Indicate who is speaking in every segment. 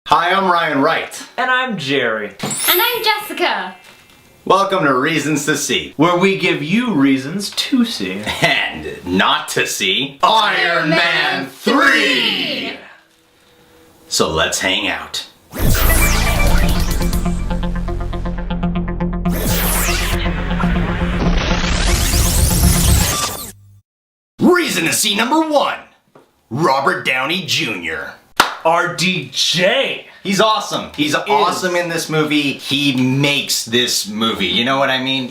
Speaker 1: Hi, I'm Ryan Wright.
Speaker 2: And I'm Jerry.
Speaker 3: And I'm Jessica.
Speaker 1: Welcome to Reasons to See,
Speaker 2: where we give you reasons to see.
Speaker 1: And not to see Iron Man 3! So let's hang out. Reason to see number 1. Robert Downey Jr.
Speaker 2: RDJ!
Speaker 1: He's awesome. He's awesome in this movie. He makes this movie. You know what I mean?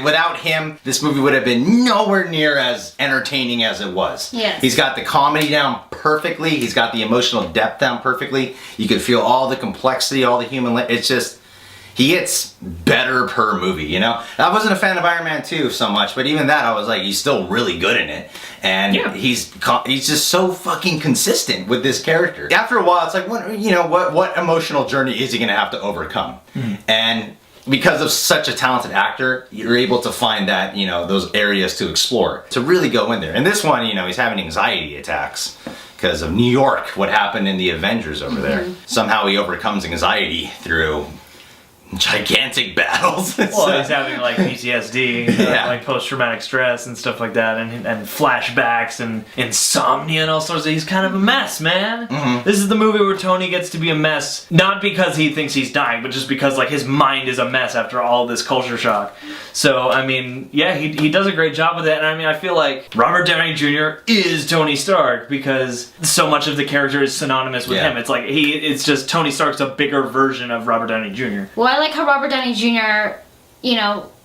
Speaker 1: Without him, this movie would have been nowhere near as entertaining as it was.
Speaker 3: Yes.
Speaker 1: He's got the comedy down perfectly. He's got the emotional depth down perfectly. You can feel all the complexity, all the human. It's just, he gets better per movie, you know? I wasn't a fan of Iron Man 2 so much, but even that I was like, he's still really good in it. And
Speaker 2: yeah.
Speaker 1: he's just so fucking consistent with this character. After a while, it's like, what emotional journey is he gonna have to overcome? And because of such a talented actor, you're able to find that, those areas to explore, to really go in there. And this one, he's having anxiety attacks because of New York, what happened in the Avengers over there. Somehow he overcomes anxiety through gigantic battles.
Speaker 2: Well, he's having like PTSD, like post-traumatic stress and stuff like that, and flashbacks and insomnia and all sorts of. He's kind of a mess, man. This is the movie where Tony gets to be a mess, not because he thinks he's dying, but just because like his mind is a mess after all this culture shock. So I mean, yeah, he does a great job with it, and I mean, I feel like Robert Downey Jr. is Tony Stark because so much of the character is synonymous with him. It's like it's just Tony Stark's a bigger version of Robert Downey Jr.
Speaker 3: Well, I like how Robert Downey Jr.,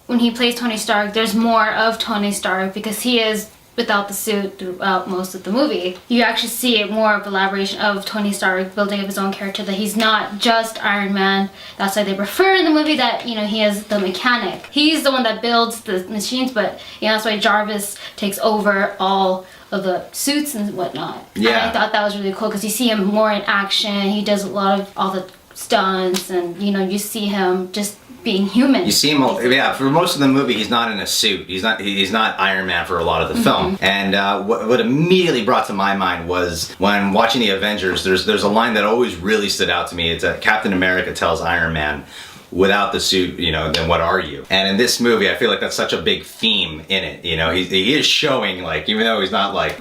Speaker 3: when he plays Tony Stark, there's more of Tony Stark because he is without the suit throughout most of the movie. You actually see it more of elaboration of Tony Stark building up his own character, that he's not just Iron Man. That's why they refer in the movie that, he is the mechanic. He's the one that builds the machines, but that's why Jarvis takes over all of the suits and whatnot.
Speaker 1: Yeah.
Speaker 3: And I thought that was really cool because you see him more in action. He does a lot of all the stunts, and you see him just being human.
Speaker 1: You see him, for most of the movie, he's not in a suit. He's not Iron Man for a lot of the film. And what immediately brought to my mind was when watching the Avengers. There's a line that always really stood out to me. It's that Captain America tells Iron Man, "Without the suit, then what are you?" And in this movie, I feel like that's such a big theme in it. He is showing, like, even though he's not like,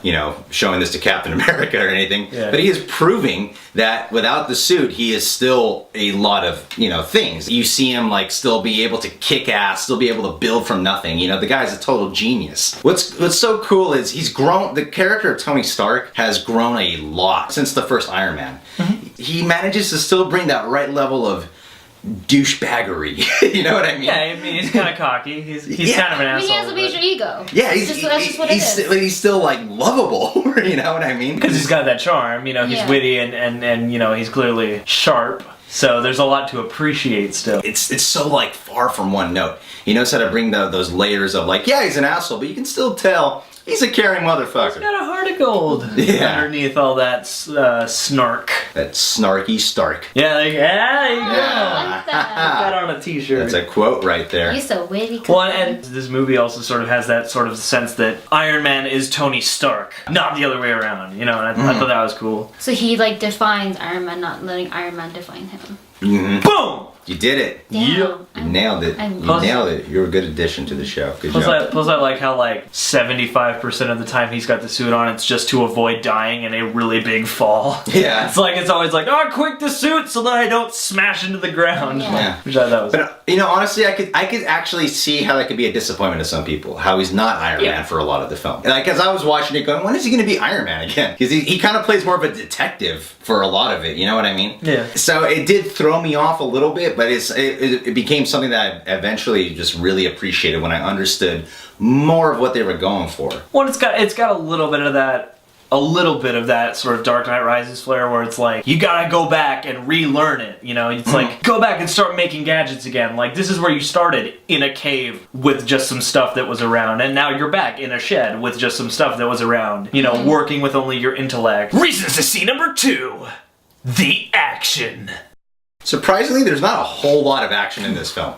Speaker 1: showing this to Captain America or anything, but he is proving that without the suit, he is still a lot of, things. You see him, like, still be able to kick ass, still be able to build from nothing. The guy's a total genius. What's so cool is he's grown, the character of Tony Stark has grown a lot since the first Iron Man. He manages to still bring that right level of douchebaggery. You know what I mean?
Speaker 2: Yeah, I mean, he's kind of cocky. He's kind of an asshole.
Speaker 3: He has a major ego.
Speaker 1: Yeah,
Speaker 3: that's just what it is.
Speaker 1: But he's still like lovable. You know what I mean?
Speaker 2: Because he's got that charm. He's witty and he's clearly sharp. So there's a lot to appreciate still.
Speaker 1: It's so like far from one note. He knows how to bring those layers of like, yeah, he's an asshole, but you can still tell he's a caring motherfucker.
Speaker 2: He's got a heart of gold underneath all that snark.
Speaker 1: That snarky Stark.
Speaker 2: Yeah, there you go.
Speaker 3: I like
Speaker 2: Put that on a t-shirt.
Speaker 1: That's a quote right there.
Speaker 3: You're so witty.
Speaker 2: Well, and this movie also sort of has that sort of sense that Iron Man is Tony Stark, not the other way around, and I thought that was cool.
Speaker 3: So he defines Iron Man, not letting Iron Man define him.
Speaker 2: Boom!
Speaker 1: You did it.
Speaker 3: Damn.
Speaker 1: You nailed it. You nailed it. You're a good addition to the show. Good job.
Speaker 2: Plus I like how 75% of the time he's got the suit on, it's just to avoid dying in a really big fall.
Speaker 1: Yeah.
Speaker 2: It's always like, oh, quick the suit so that I don't smash into the ground.
Speaker 3: Yeah.
Speaker 2: Which I thought was.
Speaker 1: But honestly, I could actually see how that could be a disappointment to some people. How he's not Iron Man for a lot of the film. Like, as I was watching it, going, when is he going to be Iron Man again? Because he kind of plays more of a detective for a lot of it. You know what I mean? Yeah. So it did throw me off a little bit, but it became something that I eventually just really appreciated when I understood more of what they were going for.
Speaker 2: Well, it's got a little bit of that sort of Dark Knight Rises flair where it's like, you gotta go back and relearn it, It's like, go back and start making gadgets again. Like, this is where you started, in a cave with just some stuff that was around, and now you're back in a shed with just some stuff that was around, working with only your intellect. Reasons to see number 2. The action.
Speaker 1: Surprisingly, there's not a whole lot of action in this film.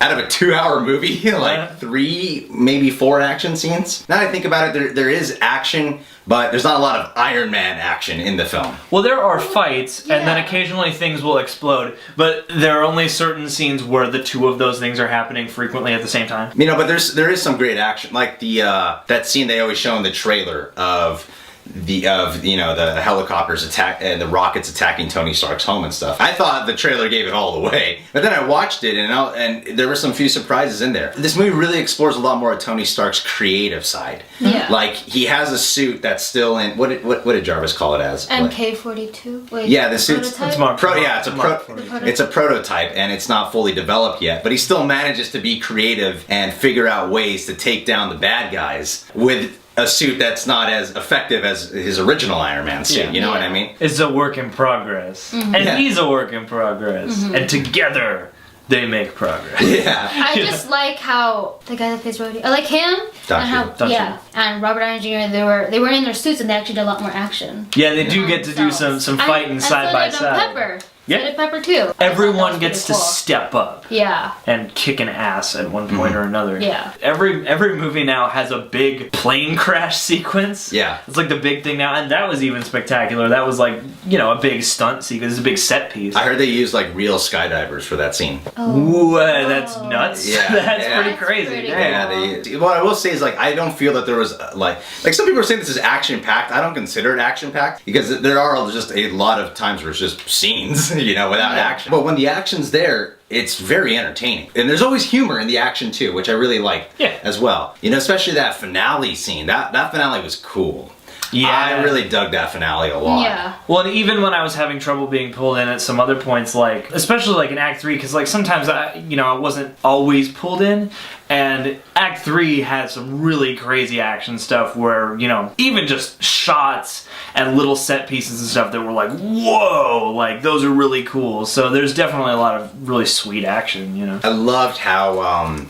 Speaker 1: out of a 2-hour movie, like 3, maybe 4 action scenes. Now that I think about it, there is action, but there's not a lot of Iron Man action in the film.
Speaker 2: Well, there are fights, and then
Speaker 3: Yeah.
Speaker 2: occasionally things will explode, but there are only certain scenes where the two of those things are happening frequently at the same time.
Speaker 1: You know, but there is some great action, like the that scene they always show in the trailer of the helicopters attack and the rockets attacking Tony Stark's home and stuff. I thought the trailer gave it all away, but then I watched it and there were some few surprises in there. This movie really explores a lot more of Tony Stark's creative side.
Speaker 3: Yeah.
Speaker 1: Like he has a suit that's still in what did Jarvis call it as?
Speaker 3: MK42. Wait,
Speaker 1: Yeah, the suit's
Speaker 3: prototype?
Speaker 2: It's Mark.
Speaker 1: It's a prototype and it's not fully developed yet, but he still manages to be creative and figure out ways to take down the bad guys with a suit that's not as effective as his original Iron Man suit.
Speaker 2: Yeah.
Speaker 1: You know what I
Speaker 3: Yeah.
Speaker 1: mean?
Speaker 2: It's a work in progress. And
Speaker 1: Yeah.
Speaker 2: he's a work in progress. And together, they make progress.
Speaker 1: Yeah.
Speaker 3: I just like how the guy that plays Rhodey, I like him,
Speaker 1: Doctor.
Speaker 3: and how
Speaker 2: Doctor.
Speaker 3: and Robert Downey Jr. They were in their suits and they actually did a lot more action.
Speaker 2: Yeah, they do get to do some fighting side by side.
Speaker 3: Pepper.
Speaker 2: Yeah.
Speaker 3: So did Pepper too.
Speaker 2: Everyone gets to step up
Speaker 3: Yeah.
Speaker 2: and kick an ass at one point or another.
Speaker 3: Yeah.
Speaker 2: Every movie now has a big plane crash sequence.
Speaker 1: Yeah.
Speaker 2: It's like the big thing now, and that was even spectacular. That was like, a big stunt sequence, a big set piece.
Speaker 1: I heard they used like real skydivers for that scene.
Speaker 2: Ooh, that's nuts.
Speaker 1: Yeah,
Speaker 2: that's
Speaker 1: yeah.
Speaker 2: pretty
Speaker 3: That's
Speaker 2: crazy.
Speaker 3: pretty
Speaker 2: Dang.
Speaker 1: Yeah, what I will say is like I don't feel that there was like some people are saying this is action packed. I don't consider it action packed because there are just a lot of times where it's just scenes, without action. But when the action's there, it's very entertaining. And there's always humor in the action too, which I really like as well. Especially that finale scene. That finale was cool.
Speaker 2: Yeah.
Speaker 1: I really dug that finale a lot.
Speaker 3: Yeah.
Speaker 2: Well, and even when I was having trouble being pulled in at some other points, like especially like in Act 3, because like sometimes I wasn't always pulled in, and Act 3 had some really crazy action stuff where even just shots and little set pieces and stuff that were like whoa, like those are really cool. So there's definitely a lot of really sweet action.
Speaker 1: I loved how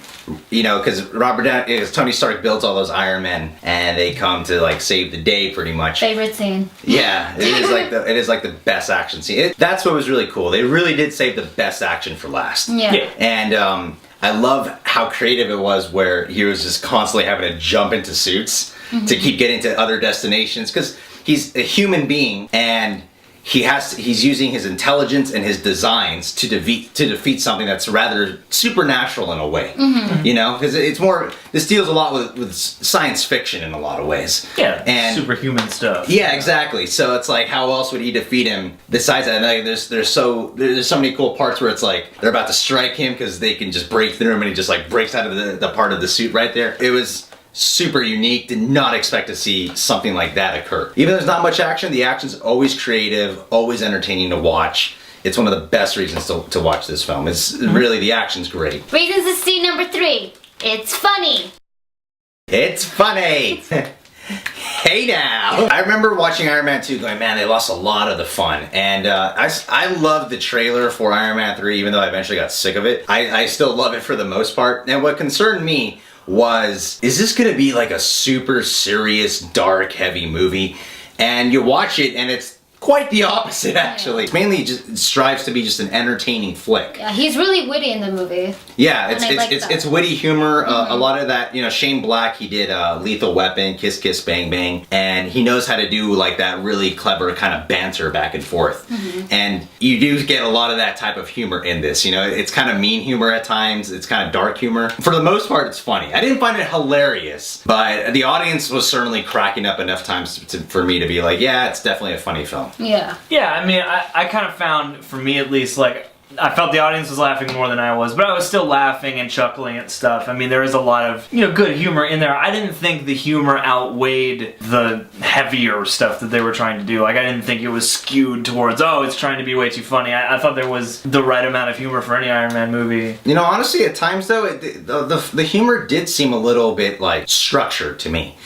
Speaker 1: because Tony Stark builds all those Iron Men, and they come to like save the day, pretty much.
Speaker 3: Favorite scene.
Speaker 1: Yeah, it is like the best action scene. That's what was really cool. They really did save the best action for last.
Speaker 3: Yeah.
Speaker 1: And I love how creative it was, where he was just constantly having to jump into suits to keep getting to other destinations, because he's a human being and he's using his intelligence and his designs to defeat something that's rather supernatural in a way. Because it's more, this deals a lot with science fiction in a lot of ways.
Speaker 2: Yeah,
Speaker 1: and
Speaker 2: superhuman stuff.
Speaker 1: yeah, exactly. So it's like, how else would he defeat him besides that? And like, there's so many cool parts where it's like they're about to strike him because they can just break through him, and he just like breaks out of the part of the suit right there. It was super unique. Did not expect to see something like that occur. Even though there's not much action, the action's always creative, always entertaining to watch. It's one of the best reasons to watch this film. It's really, the action's great.
Speaker 3: Reasons to see number 3. It's funny.
Speaker 1: It's funny. Hey now! I remember watching Iron Man 2 going, man, they lost a lot of the fun. And I loved the trailer for Iron Man 3, even though I eventually got sick of it. I still love it for the most part. And what concerned me was, is this gonna be like a super serious, dark, heavy movie? And you watch it and it's quite the opposite, actually. It mainly just strives to be just an entertaining flick.
Speaker 3: Yeah, he's really witty in the movie.
Speaker 1: Yeah,
Speaker 3: And I like that.
Speaker 1: it's witty humor. A lot of that, Shane Black, he did Lethal Weapon, Kiss Kiss Bang Bang, and he knows how to do like that really clever kind of banter back and forth. And you do get a lot of that type of humor in this. It's kind of mean humor at times. It's kind of dark humor. For the most part, it's funny. I didn't find it hilarious, but the audience was certainly cracking up enough times for me to be like, yeah, it's definitely a funny film.
Speaker 3: Yeah.
Speaker 2: Yeah, I mean, I kind of found, for me at least, like, I felt the audience was laughing more than I was, but I was still laughing and chuckling at stuff. I mean, there is a lot of, good humor in there. I didn't think the humor outweighed the heavier stuff that they were trying to do. Like, I didn't think it was skewed towards, oh, it's trying to be way too funny. I thought there was the right amount of humor for any Iron Man movie.
Speaker 1: Honestly, at times, though, the humor did seem a little bit, like, structured to me.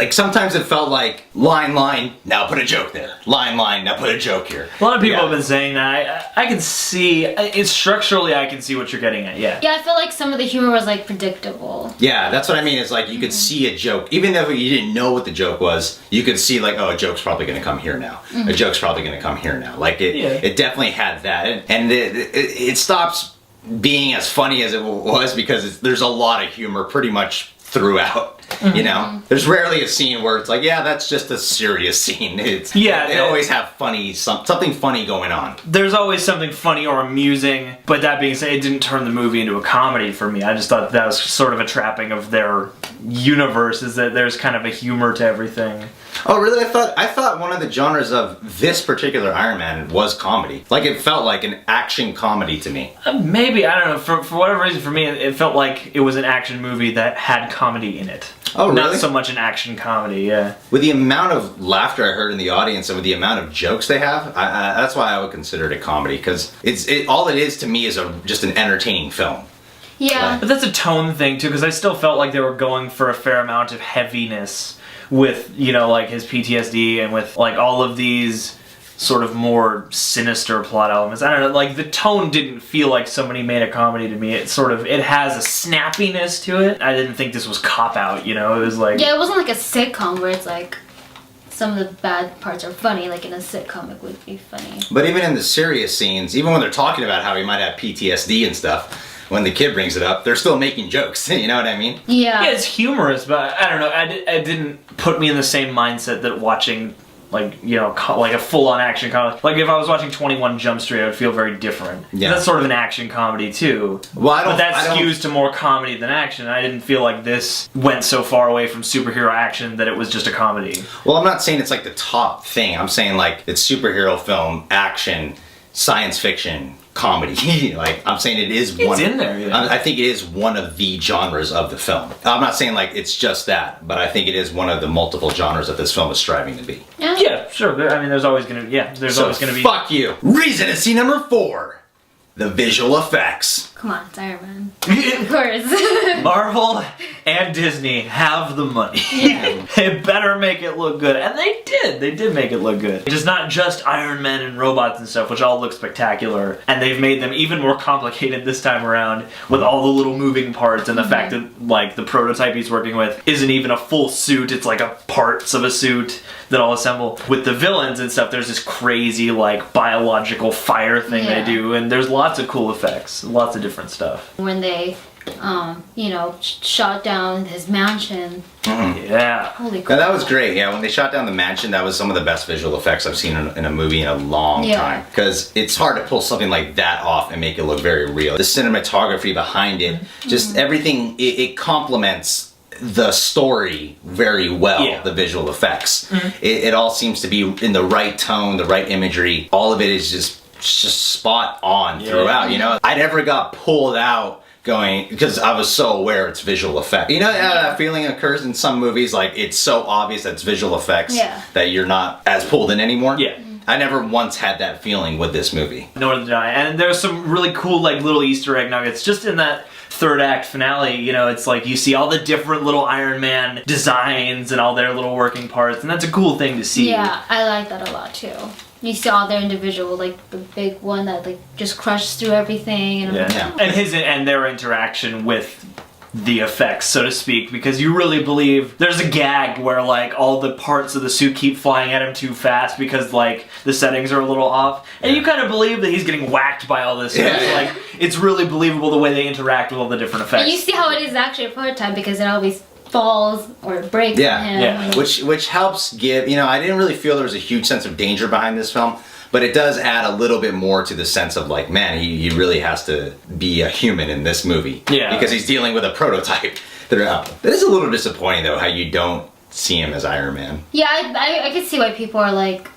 Speaker 1: Sometimes it felt like line, now put a joke there. Line, now put a joke here.
Speaker 2: A lot of people have been saying that. I can see, it's structurally, I can see what you're getting at, yeah.
Speaker 3: Yeah, I feel like some of the humor was like predictable.
Speaker 1: Yeah, that's what I mean. It's like you could see a joke. Even though you didn't know what the joke was, you could see like, oh, a joke's probably going to come here now. A joke's probably going to come here now. Like it definitely had that. And it stops being as funny as it was because there's a lot of humor pretty much throughout. You know, there's rarely a scene where it's like, yeah, that's just a serious scene. They always have something funny going on.
Speaker 2: There's always something funny or amusing, but that being said, it didn't turn the movie into a comedy for me. I just thought that was sort of a trapping of their universe, is that there's kind of a humor to everything.
Speaker 1: Oh, really? I thought one of the genres of this particular Iron Man was comedy. Like, it felt like an action comedy to me.
Speaker 2: Maybe, I don't know. For whatever reason, for me, it felt like it was an action movie that had comedy in it.
Speaker 1: Oh, really?
Speaker 2: Not so much an action comedy, yeah.
Speaker 1: With the amount of laughter I heard in the audience and with the amount of jokes they have, that's why I would consider it a comedy, because all it is to me is just an entertaining film.
Speaker 3: Yeah.
Speaker 2: But that's a tone thing, too, because I still felt like they were going for a fair amount of heaviness with, you know, like his PTSD and with, like, all of these sort of more sinister plot elements. I don't know, like, the tone didn't feel like somebody made a comedy to me. It has a snappiness to it. I didn't think this was cop-out, you know? It was like...
Speaker 3: Yeah, it wasn't like a sitcom where it's like some of the bad parts are funny, like in a sitcom it would be funny.
Speaker 1: But even in the serious scenes, even when they're talking about how he might have PTSD and stuff, when the kid brings it up, they're still making jokes. You know what I mean?
Speaker 3: Yeah.
Speaker 2: Yeah, it's humorous, but I don't know. It didn't put me in the same mindset that watching, like, you know, like a full-on action comedy. Like, if I was watching 21 Jump Street, I would feel very different. Yeah. That's sort of an action comedy, too.
Speaker 1: Well,
Speaker 2: but that skews to more comedy than action. I didn't feel like this went so far away from superhero action that it was just a comedy. Well,
Speaker 1: I'm not saying it's like the top thing. I'm saying, like, it's superhero film, action, science fiction, comedy. Like, I'm saying it is one.
Speaker 2: It's in there, yeah.
Speaker 1: I think it is one of the genres of the film. I'm not saying like it's just that, but I think it is one of the multiple genres that this film is striving to be.
Speaker 2: Yeah, sure. I mean, there's always gonna be.
Speaker 1: Fuck you. Reason to see number 4. The visual effects.
Speaker 3: Come on, it's Iron Man. Of course.
Speaker 2: Marvel and Disney have the money.
Speaker 3: Yeah.
Speaker 2: They better make it look good. And they did. They did make it look good. It's not just Iron Man and robots and stuff, which all look spectacular. And they've made them even more complicated this time around with all the little moving parts and the fact that, like, the prototype he's working with isn't even a full suit. It's like parts of a suit that all assemble. With the villains and stuff, there's this crazy, like, biological fire thing they do. And there's lots of cool effects. Lots of different stuff.
Speaker 3: When they, you know, shot down his mansion.
Speaker 1: Mm-hmm.
Speaker 2: Yeah.
Speaker 3: Holy crap.
Speaker 1: That was great. Yeah, when they shot down the mansion, that was some of the best visual effects I've seen in a movie in a long time. Because it's hard to pull something like that off and make it look very real. The cinematography behind it, just everything, it complements the story very well, the visual effects. It all seems to be in the right tone, the right imagery. All of it is just spot on throughout, you know? I never got pulled out going, because I was so aware it's visual effect. You know, that feeling occurs in some movies, like it's so obvious that it's visual effects that you're not as pulled in anymore.
Speaker 2: Yeah.
Speaker 1: I never once had that feeling with this movie.
Speaker 2: Nor did I. And there's some really cool, like, little Easter egg nuggets just in that third act finale. You know, it's like you see all the different little Iron Man designs and all their little working parts, and that's a cool thing to see.
Speaker 3: Yeah, I like that a lot too. You see all their individual, like the big one that like just crushes through everything, and
Speaker 2: and their interaction with the effects, so to speak, because you really believe there's a gag where like all the parts of the suit keep flying at him too fast because like the settings are a little off, and you kind of believe that he's getting whacked by all this stuff. Like, it's really believable the way they interact with all the different effects.
Speaker 3: And you see how it is actually a prototype because it always falls or breaks on him.
Speaker 1: Which helps give, you know, I didn't really feel there was a huge sense of danger behind this film, but it does add a little bit more to the sense of like, man, he really has to be a human in this movie. Yeah. Because he's dealing with a prototype throughout. It is a little disappointing though how you don't see him as Iron Man.
Speaker 3: Yeah, I can see why people are like,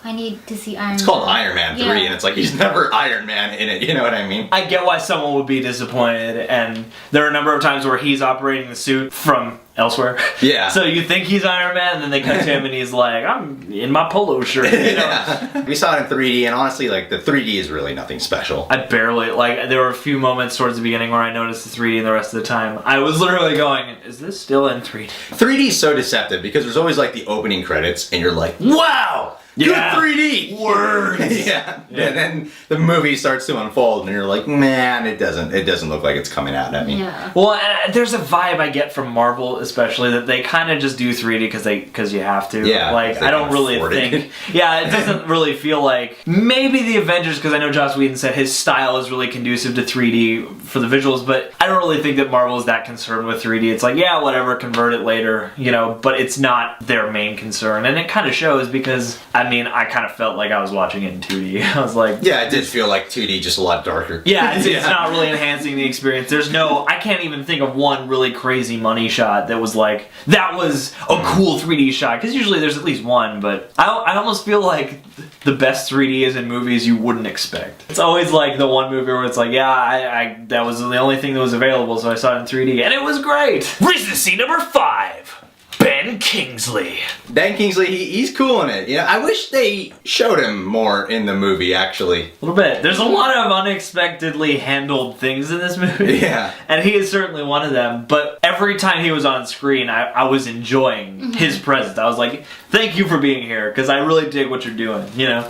Speaker 3: I need to see Iron Man.
Speaker 1: It's called Iron Man 3 and it's like he's never Iron Man in it, you know what I mean?
Speaker 2: I get why someone would be disappointed, and there are a number of times where he's operating the suit from elsewhere. Yeah. So you think he's Iron Man, and then they cut to him and he's like, I'm in my polo shirt, you know?
Speaker 1: We saw it in 3D, and honestly, like, the 3D is really nothing special.
Speaker 2: I barely, like, there were a few moments towards the beginning where I noticed the 3D, and the rest of the time, I was literally going, is this still in 3D?
Speaker 1: 3D is so deceptive, because there's always, like, the opening credits, and you're like, wow!
Speaker 2: Yeah.
Speaker 1: Good 3D.
Speaker 2: Words.
Speaker 1: Yeah. And then the movie starts to unfold, and you're like, man, it doesn't look like it's coming out at me.
Speaker 3: Yeah.
Speaker 2: Well, and there's a vibe I get from Marvel, especially that they kind of just do 3D because you have to.
Speaker 1: Yeah,
Speaker 2: like
Speaker 1: they
Speaker 2: I don't
Speaker 1: can
Speaker 2: really
Speaker 1: afford it.
Speaker 2: think. Yeah, it doesn't really feel like maybe the Avengers, because I know Joss Whedon said his style is really conducive to 3D for the visuals, but I don't really think that Marvel is that concerned with 3D. It's like, yeah, whatever, convert it later, but it's not their main concern, and it kind of shows because I mean I kind of felt like I was watching it in 2D. I was like,
Speaker 1: Yeah, it did feel like 2D, just a lot darker.
Speaker 2: yeah, it's not really enhancing the experience. I can't even think of one really crazy money shot that was like, that was a cool 3D shot, because usually there's at least one, but I almost feel like the best 3D is in movies you wouldn't expect. It's always like the one movie where it's like, yeah, I that was the only thing that was available, so I saw it in 3D, and it was great! Recency number 5. Ben Kingsley.
Speaker 1: Ben Kingsley, he's cool in it. I wish they showed him more in the movie, actually.
Speaker 2: A little bit. There's a lot of unexpectedly handled things in this movie.
Speaker 1: Yeah.
Speaker 2: And he is certainly one of them. But every time he was on screen, I was enjoying his presence. I was like, thank you for being here, because I really dig what you're doing,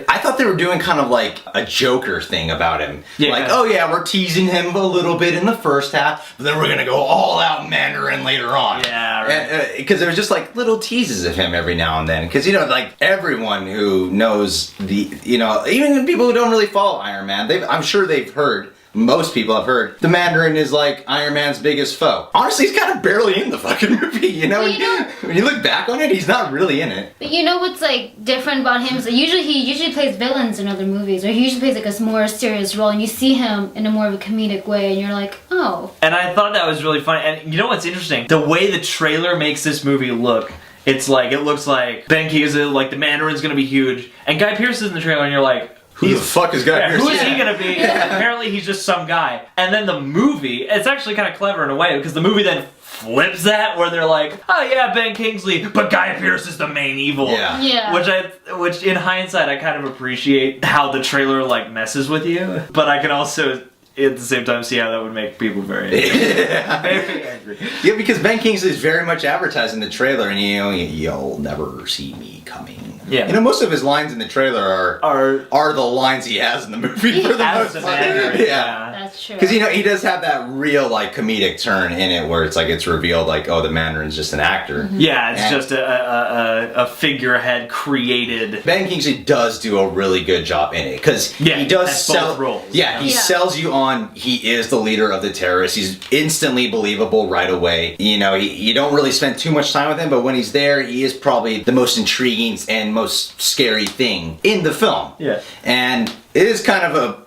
Speaker 1: I thought they were doing kind of like a Joker thing about him.
Speaker 2: Yeah.
Speaker 1: Like, oh yeah, we're teasing him a little bit in the first half, but then we're gonna go all out Mandarin later on.
Speaker 2: Yeah, right.
Speaker 1: Because there was just like little teases of him every now and then. Because like everyone who knows even people who don't really follow Iron Man, I'm sure they've heard. Most people have heard the Mandarin is like Iron Man's biggest foe. Honestly, he's kind of barely in the fucking movie, When you look back on it, he's not really in it.
Speaker 3: But what's like different about him is that he usually plays villains in other movies, or he usually plays like a more serious role, and you see him in a more of a comedic way, and you're like, oh.
Speaker 2: And I thought that was really funny. And you know what's interesting? The way the trailer makes this movie look, it looks like Ben Kingsley, like the Mandarin's gonna be huge, and Guy Pearce is in the trailer, and you're like,
Speaker 1: Who the fuck is Guy Pearce?
Speaker 2: Who is he gonna be? Apparently he's just some guy. And then the movie, it's actually kind of clever in a way, because the movie then flips that, where they're like, oh yeah, Ben Kingsley, but Guy Pearce is the main evil.
Speaker 1: Yeah.
Speaker 3: Yeah.
Speaker 2: Which in hindsight, I kind of appreciate how the trailer messes with you, but I can also at the same time see how that would make people very angry. Very angry.
Speaker 1: Yeah, because Ben Kingsley is very much advertised in the trailer, and you'll never see me coming.
Speaker 2: Yeah.
Speaker 1: Most of his lines in the trailer are the lines he has in the movie for the
Speaker 2: As
Speaker 1: most
Speaker 2: the
Speaker 1: part.
Speaker 2: Mandarin,
Speaker 1: Yeah.
Speaker 3: That's true.
Speaker 1: Because he does have that real comedic turn in it where it's revealed oh, the Mandarin's just an actor.
Speaker 2: Yeah, it's
Speaker 1: And
Speaker 2: just a figurehead created.
Speaker 1: Ben Kingsley does do a really good job in it because
Speaker 2: Yeah,
Speaker 1: he does
Speaker 2: at
Speaker 1: sell
Speaker 2: both roles.
Speaker 1: Yeah, he
Speaker 3: Yeah.
Speaker 1: sells you on he is the leader of the terrorists. He's instantly believable right away. You don't really spend too much time with him, but when he's there, he is probably the most intriguing and most scary thing in the film.
Speaker 2: Yeah.
Speaker 1: And it is kind of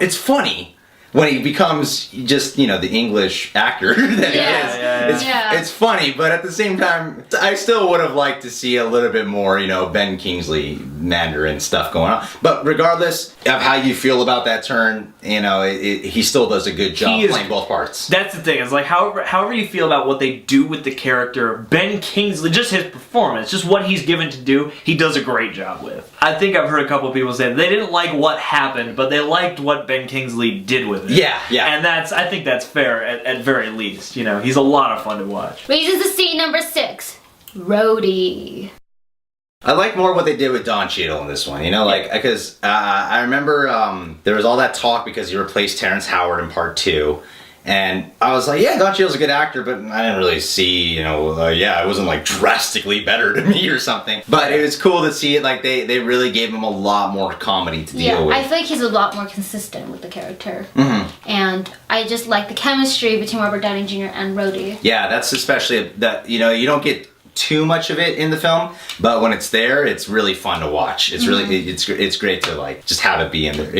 Speaker 1: it's funny when he becomes just, the English actor that he is. It's funny, but at the same time, I still would have liked to see a little bit more, Ben Kingsley Mandarin stuff going on. But regardless of how you feel about that turn, he still does a good job playing both parts.
Speaker 2: That's the thing. It's however you feel about what they do with the character, Ben Kingsley, just his performance, just what he's given to do, he does a great job with. I think I've heard a couple of people say they didn't like what happened, but they liked what Ben Kingsley did with it.
Speaker 1: Yeah.
Speaker 2: And I think that's fair at very least. He's a lot of fun to watch.
Speaker 3: Recency number 6. Rhodey.
Speaker 1: I like more what they did with Don Cheadle in this one, because I remember there was all that talk because he replaced Terrence Howard in part 2. And I was like, yeah, Don Cheadle's a good actor, but I didn't really see, it wasn't drastically better to me or something. But it was cool to see it, they really gave him a lot more comedy to deal with.
Speaker 3: I feel like he's a lot more consistent with the character. Mm-hmm. And I just like the chemistry between Robert Downey Jr. and Rhodey. Yeah,
Speaker 1: that's especially, you don't get too much of it in the film, but when it's there, it's really fun to watch. It's really, it's great to just have it be in there.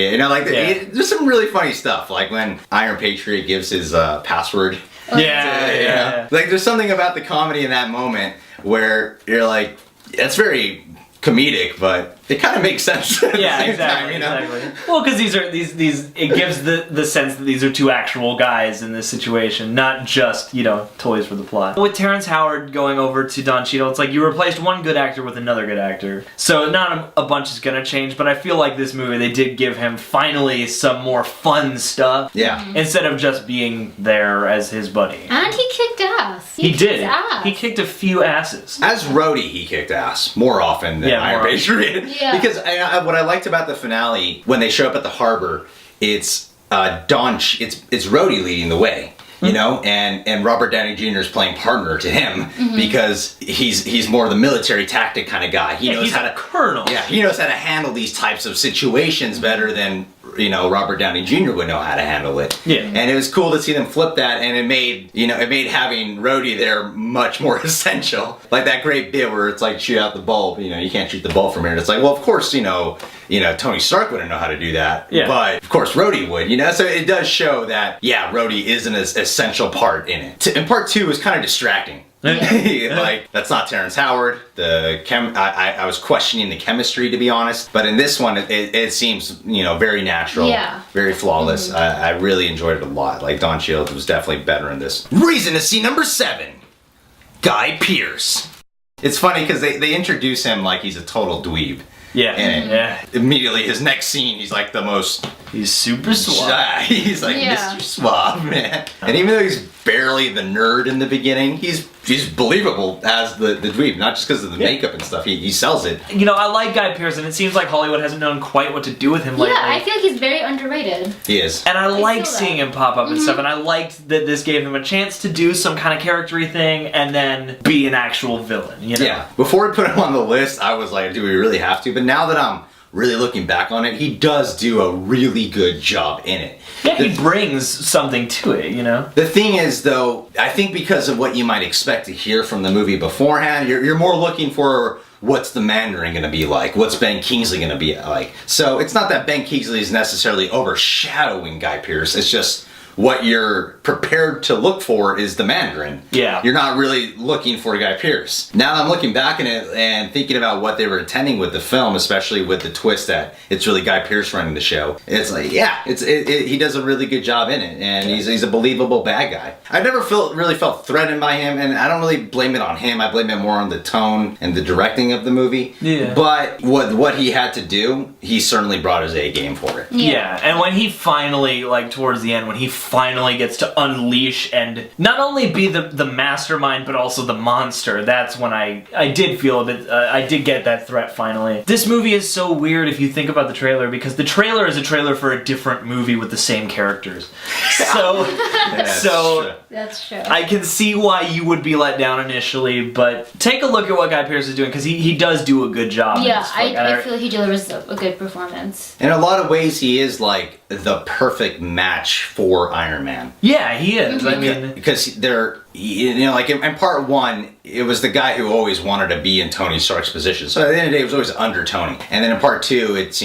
Speaker 1: There's some really funny stuff, like when Iron Patriot gives his password.
Speaker 2: Yeah.
Speaker 1: There's something about the comedy in that moment where you're like, it's very comedic, but it kind of makes sense at the same time,
Speaker 2: Exactly. Well, because it gives the sense that these are two actual guys in this situation, not just, toys for the plot. With Terrence Howard going over to Don Cheadle, it's like you replaced one good actor with another good actor. So not a bunch is gonna change, but I feel like this movie, they did give him finally some more fun stuff.
Speaker 1: Yeah.
Speaker 2: Instead of just being there as his buddy.
Speaker 3: And he kicked ass.
Speaker 2: He did.
Speaker 3: Ass.
Speaker 2: He kicked a few asses.
Speaker 1: As Rhodey, he kicked ass more often than Iron Patriot.
Speaker 3: Yeah.
Speaker 1: Because what I liked about the finale, when they show up at the harbor, it's it's Rhodey leading the way. You know, and Robert Downey Jr. is playing partner to him because he's more the military tactic kind of guy. He knows
Speaker 2: he's
Speaker 1: how
Speaker 2: a colonel.
Speaker 1: Yeah, he knows how to handle these types of situations better than Robert Downey Jr. would know how to handle it.
Speaker 2: Yeah.
Speaker 1: And it was cool to see them flip that, and it made having Rhodey there much more essential. Like that great bit where it's like shoot out the bulb. You can't shoot the bulb from here. And it's like, well, of course, Tony Stark wouldn't know how to do that. Yeah. But of course, Rhodey would. So it does show that Rhodey is an essential part in it. And part 2 is kind of distracting. Like that's not Terrence Howard. I was questioning the chemistry, to be honest, but in this one it seems very natural, very flawless. I really enjoyed it a lot. Like Don Cheadle was definitely better in this. Reason to see number 7, Guy Pearce. It's funny because they introduce him like he's a total dweeb.
Speaker 2: Yeah.
Speaker 1: And immediately his next scene, he's like the most...
Speaker 2: He's super suave.
Speaker 1: He's like Mr. Suave, man. And even though he's barely the nerd in the beginning, he's believable as the dweeb, not just because of the makeup and stuff. He sells it.
Speaker 2: I like Guy Pearce, and it seems like Hollywood hasn't known quite what to do with him lately.
Speaker 3: Yeah, I feel like he's very underrated.
Speaker 1: He is.
Speaker 2: And I like seeing him pop up and stuff, and I liked that this gave him a chance to do some kind of character-y thing and then be an actual villain,
Speaker 1: Yeah. Before we put him on the list, I was like, do we really have to? But now that I'm really looking back on it, he does do a really good job in it.
Speaker 2: Yeah, he brings something to it,
Speaker 1: The thing is, though, I think because of what you might expect to hear from the movie beforehand, you're more looking for what's the Mandarin going to be like, what's Ben Kingsley going to be like. So it's not that Ben Kingsley is necessarily overshadowing Guy Pearce, it's just what you're prepared to look for is the Mandarin.
Speaker 2: Yeah.
Speaker 1: You're not really looking for Guy Pearce. Now that I'm looking back on it and thinking about what they were intending with the film, especially with the twist that it's really Guy Pearce running the show, it's like, he does a really good job in it, and he's a believable bad guy. I never really felt threatened by him, and I don't really blame it on him. I blame it more on the tone and the directing of the movie.
Speaker 2: Yeah.
Speaker 1: But what he had to do, he certainly brought his A game for it.
Speaker 2: Yeah, and when he finally, towards the end, when he finally gets to unleash and not only be the mastermind, but also the monster, that's when I did feel a bit, I did get that threat finally. This movie is so weird if you think about the trailer, because the trailer is a trailer for a different movie with the same characters. So,
Speaker 3: That's true.
Speaker 2: I can see why you would be let down initially, but take a look at what Guy Pearce is doing, because he does do a good job.
Speaker 3: Yeah, I feel he delivers a good performance.
Speaker 1: In a lot of ways, he is like the perfect match for Iron Man.
Speaker 2: Yeah, he is. I mean,
Speaker 1: because they're, like in part 1, it was the guy who always wanted to be in Tony Stark's position. So at the end of the day, it was always under Tony. And then in part 2, it's,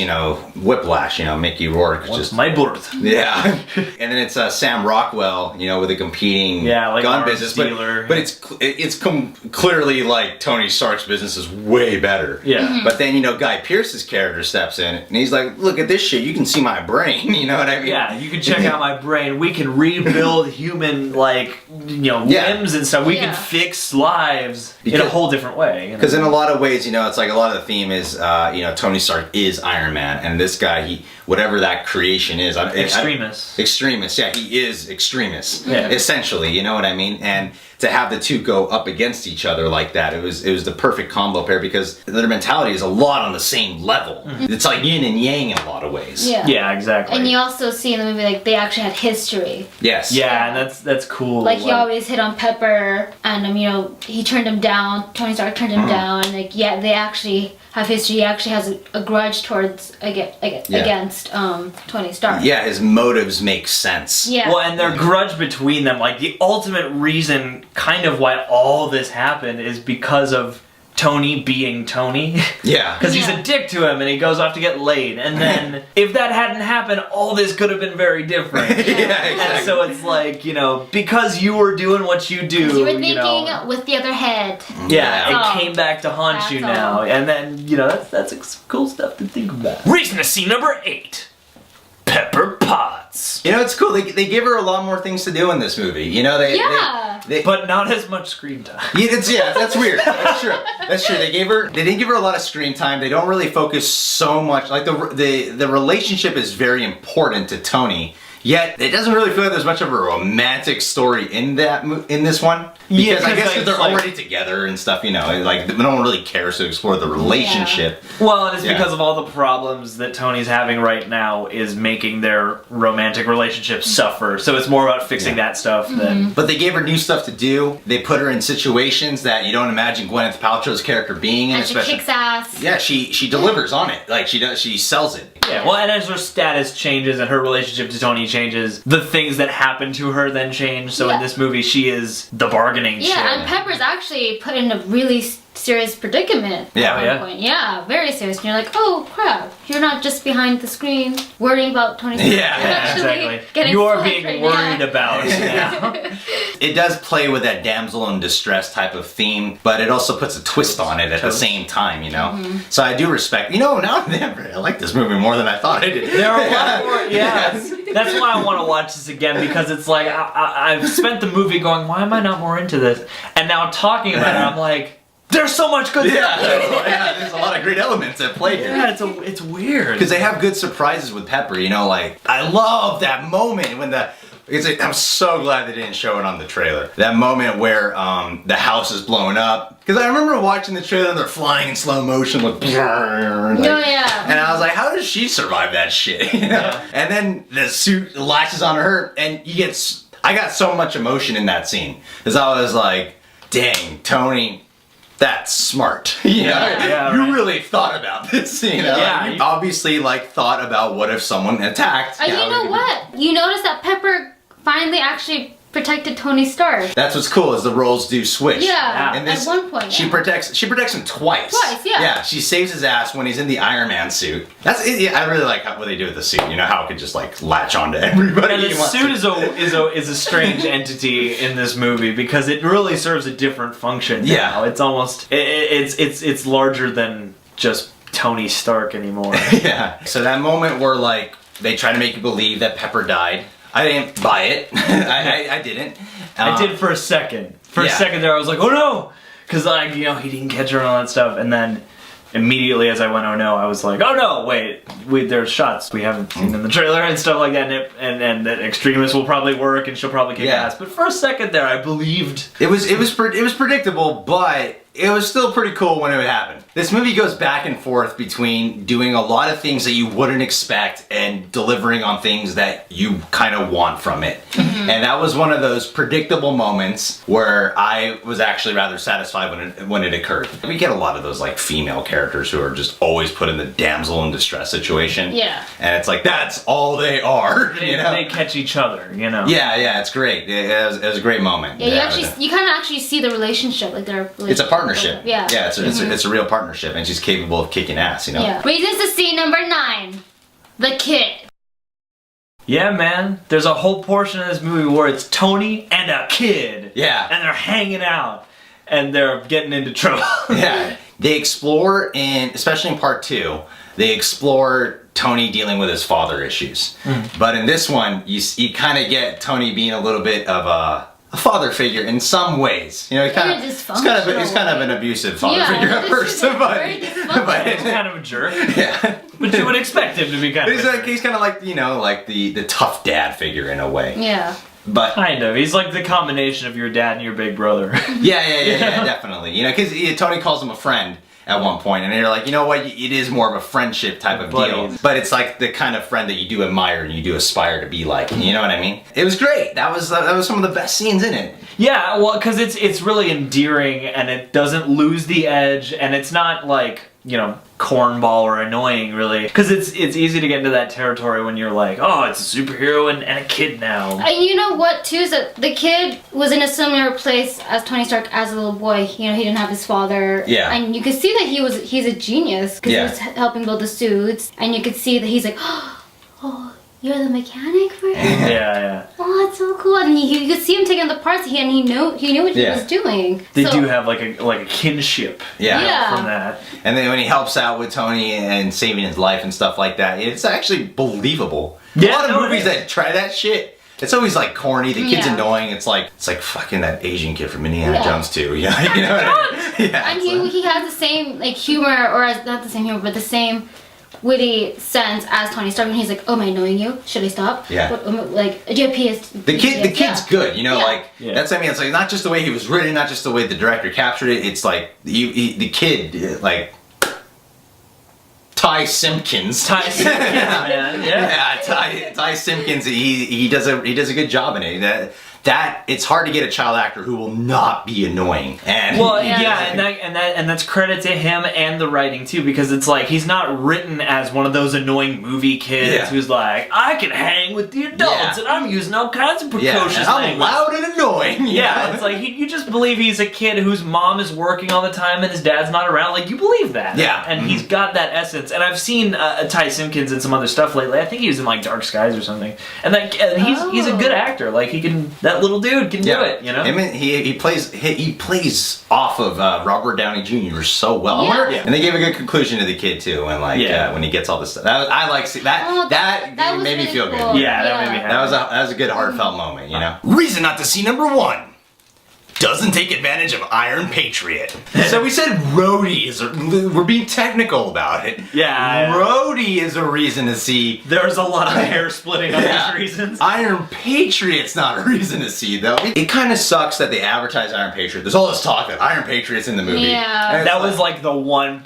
Speaker 1: Whiplash, Mickey Rourke.
Speaker 2: What's my birth?
Speaker 1: Yeah. And then it's Sam Rockwell, with a competing gun business. But it's clearly like Tony Stark's business is way better.
Speaker 2: Yeah.
Speaker 1: But then, Guy Pearce's character steps in and he's like, look at this shit, you can see my brain, you know what I mean?
Speaker 2: Yeah, you can check out my brain. We can rebuild human, limbs and stuff. We can fix lives in a whole different way.
Speaker 1: Because in a lot of ways, it's like a lot of the theme is, Tony Stark is Iron Man, and this guy, whatever that creation is. Extremist, yeah, he is extremist, essentially, you know what I mean? And to have the two go up against each other like that, it was the perfect combo pair, because their mentality is a lot on the same level. It's like yin and yang in a lot of ways.
Speaker 2: Yeah, exactly.
Speaker 3: And you also see in the movie, they actually had history.
Speaker 1: Yes.
Speaker 2: Yeah, and that's cool.
Speaker 3: He always hit on Pepper, and he turned him down. Tony Stark turned him down. They actually have history. He actually has a grudge towards against Tony Stark.
Speaker 1: Yeah, his motives make sense.
Speaker 3: Yeah.
Speaker 2: Well, and their grudge between them, the ultimate reason, kind of why all this happened, is because of Tony being Tony.
Speaker 1: Yeah.
Speaker 2: Because he's a dick to him and he goes off to get laid. And then, if that hadn't happened, all this could have been very different.
Speaker 1: Yeah, exactly.
Speaker 2: And so it's because you were doing what you do.
Speaker 3: You were thinking with the other head.
Speaker 2: Yeah, it came back to haunt you now. And then, that's cool stuff to think about. Reason to see number 8. Pepper Potts.
Speaker 1: It's cool. They give her a lot more things to do in this movie.
Speaker 2: But not as much screen time.
Speaker 1: That's weird. That's true. That's true. They didn't give her a lot of screen time. They don't really focus so much. The relationship is very important to Tony. Yet it doesn't really feel like there's much of a romantic story in this one. Because I guess they're already together and stuff, like no one really cares to explore the relationship.
Speaker 2: Yeah. Well, and it's because of all the problems that Tony's having right now is making their romantic relationship suffer. So it's more about fixing that stuff than...
Speaker 1: But they gave her new stuff to do. They put her in situations that you don't imagine Gwyneth Paltrow's character being in.
Speaker 3: And she kicks ass.
Speaker 1: Yeah, she delivers on it. Like she sells it.
Speaker 2: Yeah, well, and as her status changes and her relationship to Tony changes, the things that happen to her then change. So in this movie, she is the bargaining chip.
Speaker 3: Yeah, and Pepper's actually put in a really serious predicament at one point. Yeah, very serious. And you're like, oh crap, you're not just behind the screen worrying about Tony's
Speaker 2: exactly. You're being worried about now.
Speaker 1: It does play with that damsel in distress type of theme, but it also puts a twist on it at the same time, So I do respect, now I like this movie more than I thought I did.
Speaker 2: There are a lot more, That's why I want to watch this again, because it's like, I've spent the movie going, why am I not more into this? And now talking about it, I'm like, there's so much good stuff.
Speaker 1: There's a lot of great elements at play here.
Speaker 2: Yeah, it's weird.
Speaker 1: Because they have good surprises with Pepper, like, I love that moment when I'm so glad they didn't show it on the trailer. That moment where the house is blown up. Because I remember watching the trailer and they're flying in slow motion, and I was like, how does she survive that shit? And then the suit latches on her, and I got so much emotion in that scene. Because I was like, dang, Tony, that's smart. You really thought about this, You obviously thought about what if someone attacked.
Speaker 3: And you know what? You notice that Pepper finally actually protected Tony Stark.
Speaker 1: That's what's cool, is the roles do switch.
Speaker 3: And at one point,
Speaker 1: she protects him twice. Yeah, she saves his ass when he's in the Iron Man suit. I really like what they do with the suit. How it could just latch onto everybody.
Speaker 2: And the suit is a strange entity in this movie because it really serves a different function. Now. It's almost it's larger than just Tony Stark anymore.
Speaker 1: So that moment where they try to make you believe that Pepper died. I didn't buy it. I didn't.
Speaker 2: I did for a second. For a second there, I was like, oh no! Because, he didn't catch her and all that stuff. And then, immediately as I went, oh no, I was like, oh no, wait, there's shots we haven't seen in the trailer and stuff like that. And that Extremis will probably work and she'll probably kick ass. But for a second there, I believed.
Speaker 1: It was predictable, but it was still pretty cool when it would happen. This movie goes back and forth between doing a lot of things that you wouldn't expect and delivering on things that you kind of want from it. And that was one of those predictable moments where I was actually rather satisfied when it occurred. We get a lot of those female characters who are just always put in the damsel in distress situation. And it's that's all they are.
Speaker 2: They catch each other,
Speaker 1: Yeah, it's great. It was a great moment.
Speaker 3: You kind of actually see the relationship, their relationship.
Speaker 1: It's a partnership. It's a real partnership, and she's capable of kicking ass,
Speaker 3: Brings us to scene number 9, the kid.
Speaker 2: Yeah, man. There's a whole portion of this movie where it's Tony and a kid.
Speaker 1: Yeah.
Speaker 2: And they're hanging out, and they're getting into trouble.
Speaker 1: They explore especially in part 2, they explore Tony dealing with his father issues. But in this one, you kind of get Tony being a little bit of a father figure in some ways. He's kind of an abusive father figure at first, but
Speaker 2: he's kind of a jerk. But you would expect him to be kind of.
Speaker 1: He's kind of like the tough dad figure in a way. But
Speaker 2: kind of. He's like the combination of your dad and your big brother.
Speaker 1: Definitely. Because Tony calls him a friend at one point, and you're like, you know what? It is more of a friendship type of deal. But it's the kind of friend that you do admire and you do aspire to be like. You know what I mean? It was great. That was some of the best scenes in it.
Speaker 2: Yeah, well, because it's really endearing and it doesn't lose the edge, and it's not cornball or annoying, really. Because it's easy to get into that territory when you're like, oh, it's a superhero and a kid now.
Speaker 3: And you know what, too, is that the kid was in a similar place as Tony Stark as a little boy. He didn't have his father. And you could see that he's a genius because he was helping build the suits. And you could see that he's like, oh, you're the mechanic for him? Oh, that's so cool. And you could see him taking the parts, and he knew what he was doing.
Speaker 2: They do have like a kinship from that.
Speaker 1: And then when he helps out with Tony and saving his life and stuff like that, it's actually believable. A lot of movies that try that shit, it's always corny, the kid's annoying, it's like fucking that Asian kid from Indiana Jones too. You know what I mean?
Speaker 3: And he has the same humor, or not the same humor, but the same witty sense as Tony Stark, and he's like, "Oh, am I annoying you? Should I stop?
Speaker 1: Yeah.
Speaker 3: Like, do you have PS?"
Speaker 1: The kid's good, you know,
Speaker 3: Yeah.
Speaker 1: like that's I mean, it's like not just the way he was written, not just the way the director captured it. It's like the kid, like Ty Simpkins.
Speaker 2: Ty Simpkins, man. Yeah.
Speaker 1: Ty Simpkins. He does a good job in it. That it's hard to get a child actor who will not be annoying. And
Speaker 2: Well, and that's credit to him and the writing too, because it's like he's not written as one of those annoying movie kids who's like, I can hang with the adults and I'm using all kinds of precocious
Speaker 1: and I'm
Speaker 2: language.
Speaker 1: loud and annoying.
Speaker 2: Yeah, it's like you just believe he's a kid whose mom is working all the time and his dad's not around. Like, you believe that.
Speaker 1: Yeah.
Speaker 2: And he's got that essence. And I've seen Ty Simpkins in some other stuff lately. I think he was in like Dark Skies or something. And he's a good actor. Like, that little dude can do it, you know?
Speaker 1: He plays off of Robert Downey Jr. so well.
Speaker 3: Yeah.
Speaker 1: And they gave a good conclusion to the kid too, and like when he gets all this stuff. I like that. That made me feel
Speaker 3: cool.
Speaker 1: good.
Speaker 2: Yeah, that made me happy.
Speaker 1: That was a good heartfelt moment, you know. Reason not to see number one. Doesn't take advantage of Iron Patriot. So we said Rhodey we're being technical about it.
Speaker 2: Yeah.
Speaker 1: Rhodey is a reason to see.
Speaker 2: There's a lot of hair splitting on these reasons.
Speaker 1: Iron Patriot's not a reason to see though. It kind of sucks that they advertise Iron Patriot. There's all this talk that Iron Patriot's in the movie.
Speaker 3: Yeah.
Speaker 2: That was like the one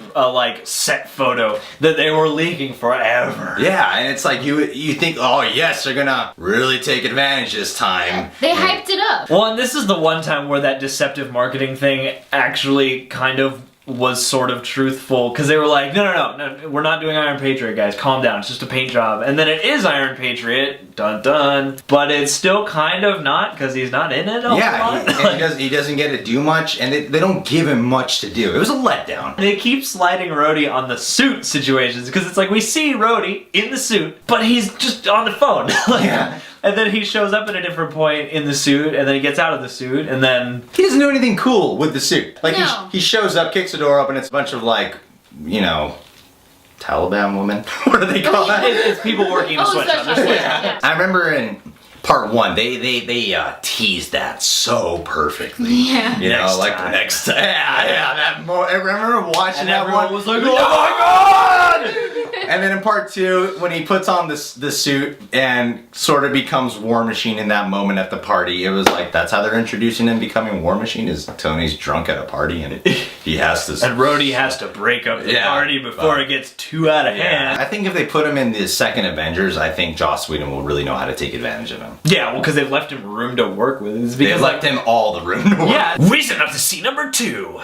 Speaker 2: set photo that they were leaking forever.
Speaker 1: Yeah, and it's like you think, oh yes, they're gonna really take advantage this time.
Speaker 3: They hyped it up.
Speaker 2: Well, and this is the one time where that deceptive marketing thing actually kind of was sort of truthful, because they were like, no, we're not doing Iron Patriot, guys, calm down, it's just a paint job. And then it is Iron Patriot, dun dun, but it's still kind of not, because he's not in it a lot.
Speaker 1: He doesn't get to do much, and they don't give him much to do. It was a letdown.
Speaker 2: They keep sliding Rhodey on the suit situations, because it's like we see Rhodey in the suit, but he's just on the phone. And then he shows up at a different point in the suit, and then he gets out of the suit, and then
Speaker 1: he doesn't do anything cool with the suit. Like
Speaker 3: No.
Speaker 1: he shows up, kicks the door open, it's a bunch of like, you know, Taliban women. What do they call that?
Speaker 2: it's people working in a sweatshop.
Speaker 3: sweatshop, yeah.
Speaker 1: I remember in part one, they teased that so perfectly.
Speaker 3: Yeah.
Speaker 1: You know,
Speaker 2: Next
Speaker 1: like
Speaker 2: time.
Speaker 1: next time. I remember watching
Speaker 2: And
Speaker 1: that
Speaker 2: everyone
Speaker 1: one.
Speaker 2: was like,
Speaker 1: oh my god! And then in part two, when he puts on the suit and sort of becomes War Machine in that moment at the party, it was like, that's how they're introducing him becoming War Machine, is Tony's drunk at a party and he has to...
Speaker 2: And Rhodey has to break up the party before it gets too out of hand.
Speaker 1: I think if they put him in the second Avengers, I think Joss Whedon will really know how to take advantage of him.
Speaker 2: Yeah, well, because they've left him room to work with. It's
Speaker 1: They
Speaker 2: because
Speaker 1: left him all the room to work.
Speaker 2: Yeah. Reason not to see number 2.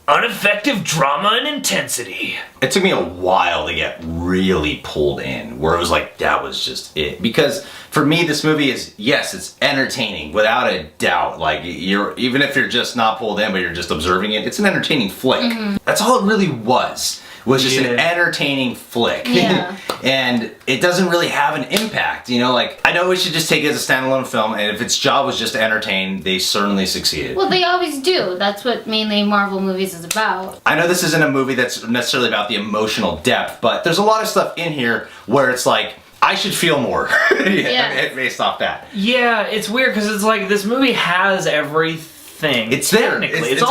Speaker 2: Ineffective drama and intensity.
Speaker 1: It took me a while to get really pulled in, where it was like, that was just it. Because for me, this movie is, yes, it's entertaining, without a doubt. Like, even if you're just not pulled in, but you're just observing it, it's an entertaining flick. That's all it really was just an entertaining flick.
Speaker 3: Yeah.
Speaker 1: And it doesn't really have an impact, you know, like, I know we should just take it as a standalone film, and if its job was just to entertain, they certainly succeeded.
Speaker 3: Well, they always do. That's what mainly Marvel movies is about.
Speaker 1: I know this isn't a movie that's necessarily about the emotional depth, but there's a lot of stuff in here where it's like, I should feel more based off that.
Speaker 2: Yeah, it's weird because it's like this movie has everything.
Speaker 1: It's there.
Speaker 2: Technically.
Speaker 1: It's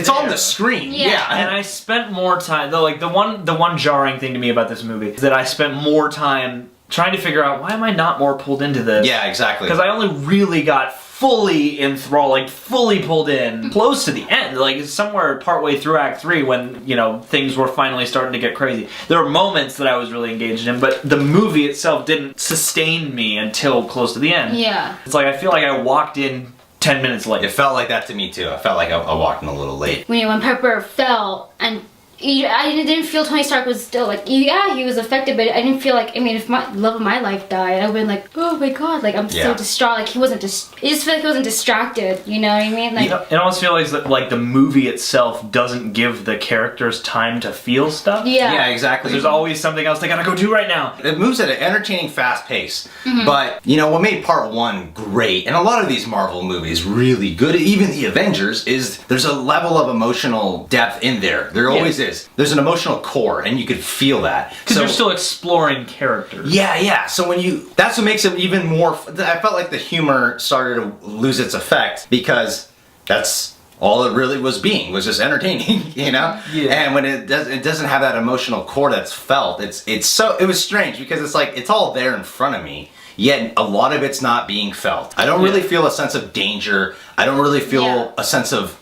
Speaker 1: on the screen.
Speaker 3: Yeah.
Speaker 2: And I spent more time though. Like the one jarring thing to me about this movie is that I spent more time trying to figure out, why am I not more pulled into this?
Speaker 1: Yeah, exactly.
Speaker 2: Because I only really got fully enthralled, like fully pulled in close to the end, like somewhere partway through Act 3 when, you know, things were finally starting to get crazy. There were moments that I was really engaged in, but the movie itself didn't sustain me until close to the end.
Speaker 3: Yeah.
Speaker 2: It's like I feel like I walked in 10 minutes late.
Speaker 1: It felt like that to me too. I felt like I walked in a little late.
Speaker 3: When Pepper fell, and I didn't feel Tony Stark was still like, yeah, he was affected, but I didn't feel like, I mean, if my love of my life died, I would have been like, oh my god, like I'm so distraught. Like he wasn't just, I just feel like he wasn't distracted. You know what I mean? Like,
Speaker 2: it almost feels like the movie itself doesn't give the characters time to feel stuff.
Speaker 1: Yeah, exactly.
Speaker 2: There's always something else they gotta go do right now.
Speaker 1: It moves at an entertaining, fast pace. But, you know, what made part one great, and a lot of these Marvel movies really good, even the Avengers, is there's a level of emotional depth in there. There always is. There's an emotional core, and you could feel that.
Speaker 2: Because you're still exploring characters.
Speaker 1: Yeah. So that's what makes it even more, I felt like the humor started to lose its effect, because that's all it really was just entertaining, you know?
Speaker 2: Yeah.
Speaker 1: And when it doesn't have that emotional core that's felt, it was strange because it's like, it's all there in front of me, yet a lot of it's not being felt. I don't really feel a sense of danger. I don't really feel a sense of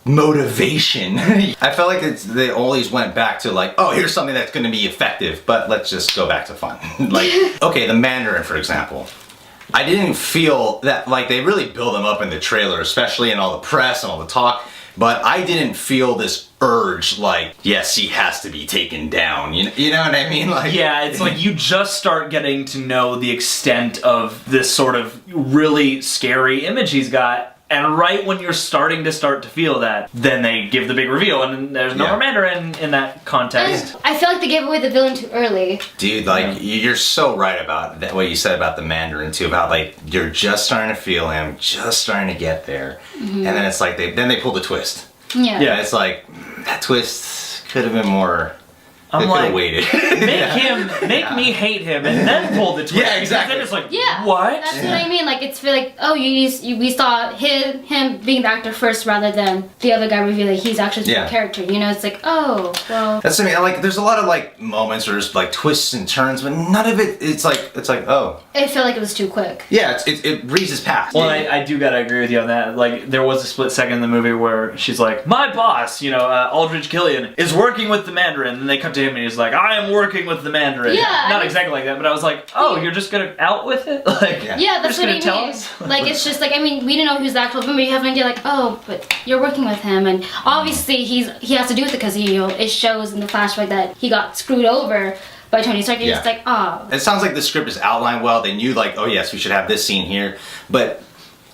Speaker 1: motivation. I felt like they always went back to like, oh, here's something that's going to be effective, but let's just go back to fun. Like, okay, the Mandarin, for example. I didn't feel that, like, they really build him up in the trailer, especially in all the press and all the talk, but I didn't feel this urge, like, yes, he has to be taken down. You know what I mean? Like,
Speaker 2: yeah, it's like you just start getting to know the extent of this sort of really scary image he's got. And right when you're starting to feel that, then they give the big reveal, and there's no more Mandarin in that context.
Speaker 3: I feel like they gave away the villain too early.
Speaker 1: Dude, like, you're so right about that, what you said about the Mandarin, too, about, like, you're just starting to feel him, just starting to get there, and then it's like, then they pull the twist.
Speaker 3: Yeah.
Speaker 1: Yeah, it's like, that twist could have been more...
Speaker 2: I'm
Speaker 1: they could
Speaker 2: like,
Speaker 1: have waited.
Speaker 2: make me hate him, and then pull the twist.
Speaker 1: Yeah, exactly.
Speaker 2: Then it's like,
Speaker 3: Yeah,
Speaker 2: what?
Speaker 3: That's what I mean. Like, it's feel like, oh, we saw him being the actor first rather than the other guy revealing he's actually the character. You know, it's like, oh, well.
Speaker 1: That's what I mean. Like, there's a lot of like moments where there's like twists and turns, but none of it. It's like, oh.
Speaker 3: It felt like it was too quick.
Speaker 1: Yeah, it breezes past.
Speaker 2: Well, I do gotta agree with you on that. Like, there was a split second in the movie where she's like, my boss, Aldrich Killian, is working with the Mandarin, and they come to him and he's like, I am working with the Mandarin.
Speaker 3: Yeah,
Speaker 2: not exactly like that, but I was like, oh, you're just gonna out with it? Like,
Speaker 3: yeah, that's
Speaker 2: you're
Speaker 3: what I
Speaker 2: just gonna tell
Speaker 3: mean.
Speaker 2: us?
Speaker 3: Like, it's just like, I mean, we didn't know he was the actual villain, but you have an idea like, oh, but you're working with him, and obviously he has to do with it because it shows in the flashback that he got screwed over by Tony Stark. And it's like, oh.
Speaker 1: It sounds like the script is outlined well. They knew like, oh yes, we should have this scene here, but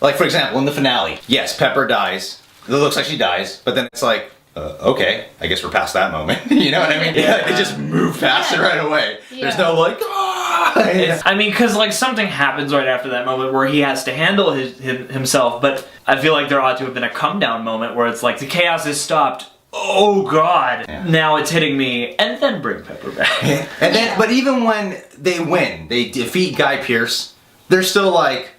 Speaker 1: like for example, in the finale, yes, Pepper dies. It looks like she dies, but then it's like, okay, I guess we're past that moment. You know what I mean? Yeah. They just move past it right away. Yeah. There's no like,
Speaker 2: I mean, because like something happens right after that moment where he has to handle himself, but I feel like there ought to have been a come down moment where it's like the chaos is stopped. Oh God! Yeah. Now it's hitting me, and then bring Pepper back.
Speaker 1: And then, but even when they win, they defeat Guy Pearce. They're still like,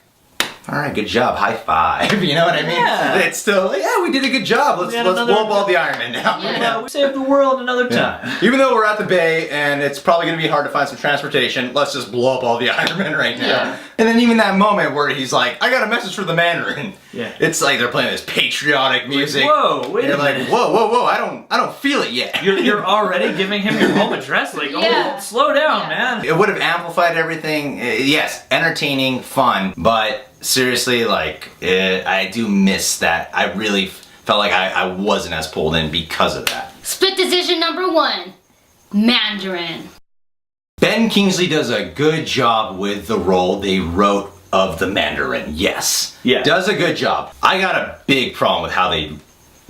Speaker 1: all right, good job, high five. You know what I mean?
Speaker 2: Yeah.
Speaker 1: It's still, yeah, we did a good job. Let's blow up all the Iron Man now.
Speaker 2: Yeah, we saved the world another time.
Speaker 1: Yeah. Even though we're at the Bay and it's probably going to be hard to find some transportation, let's just blow up all the Iron Man right now. Yeah. And then even that moment where he's like, I got a message for the Mandarin.
Speaker 2: Yeah.
Speaker 1: It's like they're playing this patriotic music.
Speaker 2: Like, whoa, wait a minute.
Speaker 1: Like, whoa, I don't feel it yet.
Speaker 2: You're already giving him your home address? Like, oh, slow down, man.
Speaker 1: It would have amplified everything. Yes, entertaining, fun, but seriously, like, I do miss that. I really felt like I wasn't as pulled in because of that.
Speaker 3: Split decision number 1, Mandarin.
Speaker 1: Ben Kingsley does a good job with the role they wrote of the Mandarin, yes.
Speaker 2: Yeah.
Speaker 1: Does a good job. I got a big problem with how they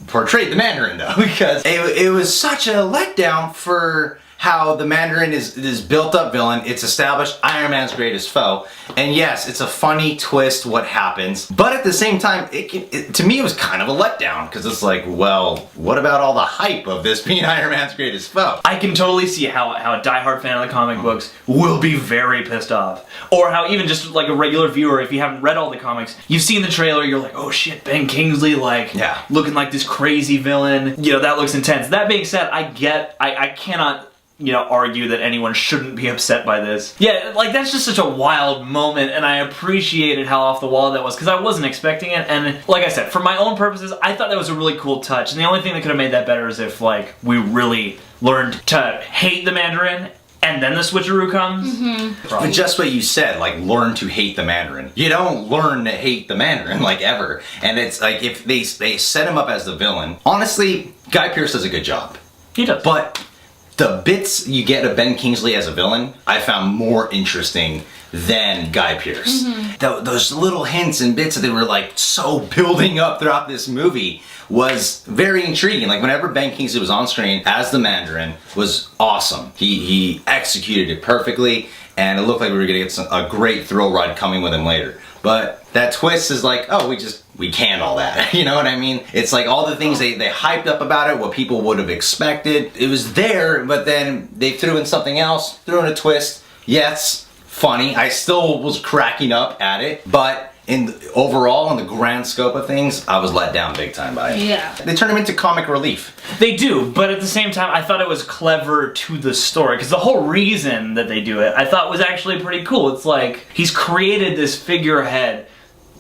Speaker 1: portrayed the Mandarin though, because it was such a letdown for how the Mandarin is this built-up villain. It's established Iron Man's greatest foe, and yes, it's a funny twist what happens, but at the same time, to me it was kind of a letdown because it's like, well, what about all the hype of this being Iron Man's greatest foe?
Speaker 2: I can totally see how a diehard fan of the comic books will be very pissed off, or how even just like a regular viewer, if you haven't read all the comics, you've seen the trailer, you're like, oh shit, Ben Kingsley, like, looking like this crazy villain, that looks intense. That being said, I cannot argue that anyone shouldn't be upset by this. Yeah, like, that's just such a wild moment, and I appreciated how off the wall that was, because I wasn't expecting it, and like I said, for my own purposes, I thought that was a really cool touch, and the only thing that could have made that better is if, like, we really learned to hate the Mandarin, and then the switcheroo comes. Mm-hmm.
Speaker 1: But just what you said, like, learn to hate the Mandarin. You don't learn to hate the Mandarin, like, ever. And it's like, if they set him up as the villain, honestly, Guy Pearce does a good job.
Speaker 2: He does.
Speaker 1: But the bits you get of Ben Kingsley as a villain, I found more interesting than Guy Pearce. Mm-hmm. Those little hints and bits that they were like so building up throughout this movie was very intriguing. Like whenever Ben Kingsley was on screen as the Mandarin was awesome. He executed it perfectly, and it looked like we were gonna get a great thrill ride coming with him later. But that twist is like, oh, we canned all that. You know what I mean? It's like all the things they hyped up about it, what people would have expected. It was there, but then they threw in something else, threw in a twist. Yes, funny. I still was cracking up at it, but overall, in the grand scope of things, I was let down big time by it.
Speaker 3: Yeah.
Speaker 1: They turned him into comic relief.
Speaker 2: They do, but at the same time, I thought it was clever to the story, because the whole reason that they do it, I thought was actually pretty cool. It's like, he's created this figurehead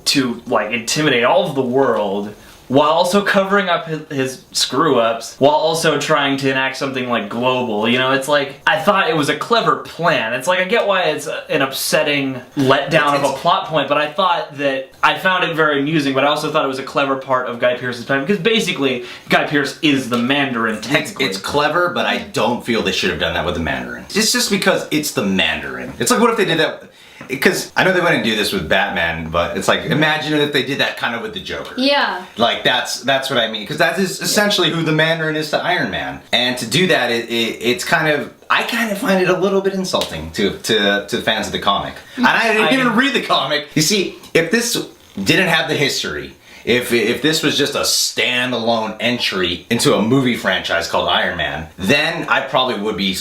Speaker 2: to, like, intimidate all of the world, while also covering up his screw-ups, while also trying to enact something, like, global. You know, it's like, I thought it was a clever plan. It's like, I get why it's an upsetting letdown of a plot point, but I thought that, I found it very amusing, but I also thought it was a clever part of Guy Pearce's plan, because basically, Guy Pearce is the Mandarin, technically.
Speaker 1: It's clever, but I don't feel they should have done that with the Mandarin. It's just because it's the Mandarin. It's like, what if they did that... Because I know they wouldn't do this with Batman, but it's like, imagine if they did that kind of with the Joker.
Speaker 3: Yeah.
Speaker 1: Like, that's what I mean. Because that is essentially who the Mandarin is to Iron Man. And to do that, it's kind of... I kind of find it a little bit insulting to fans of the comic. And I didn't even read the comic. You see, if this didn't have the history... If this was just a standalone entry into a movie franchise called Iron Man, then I probably would be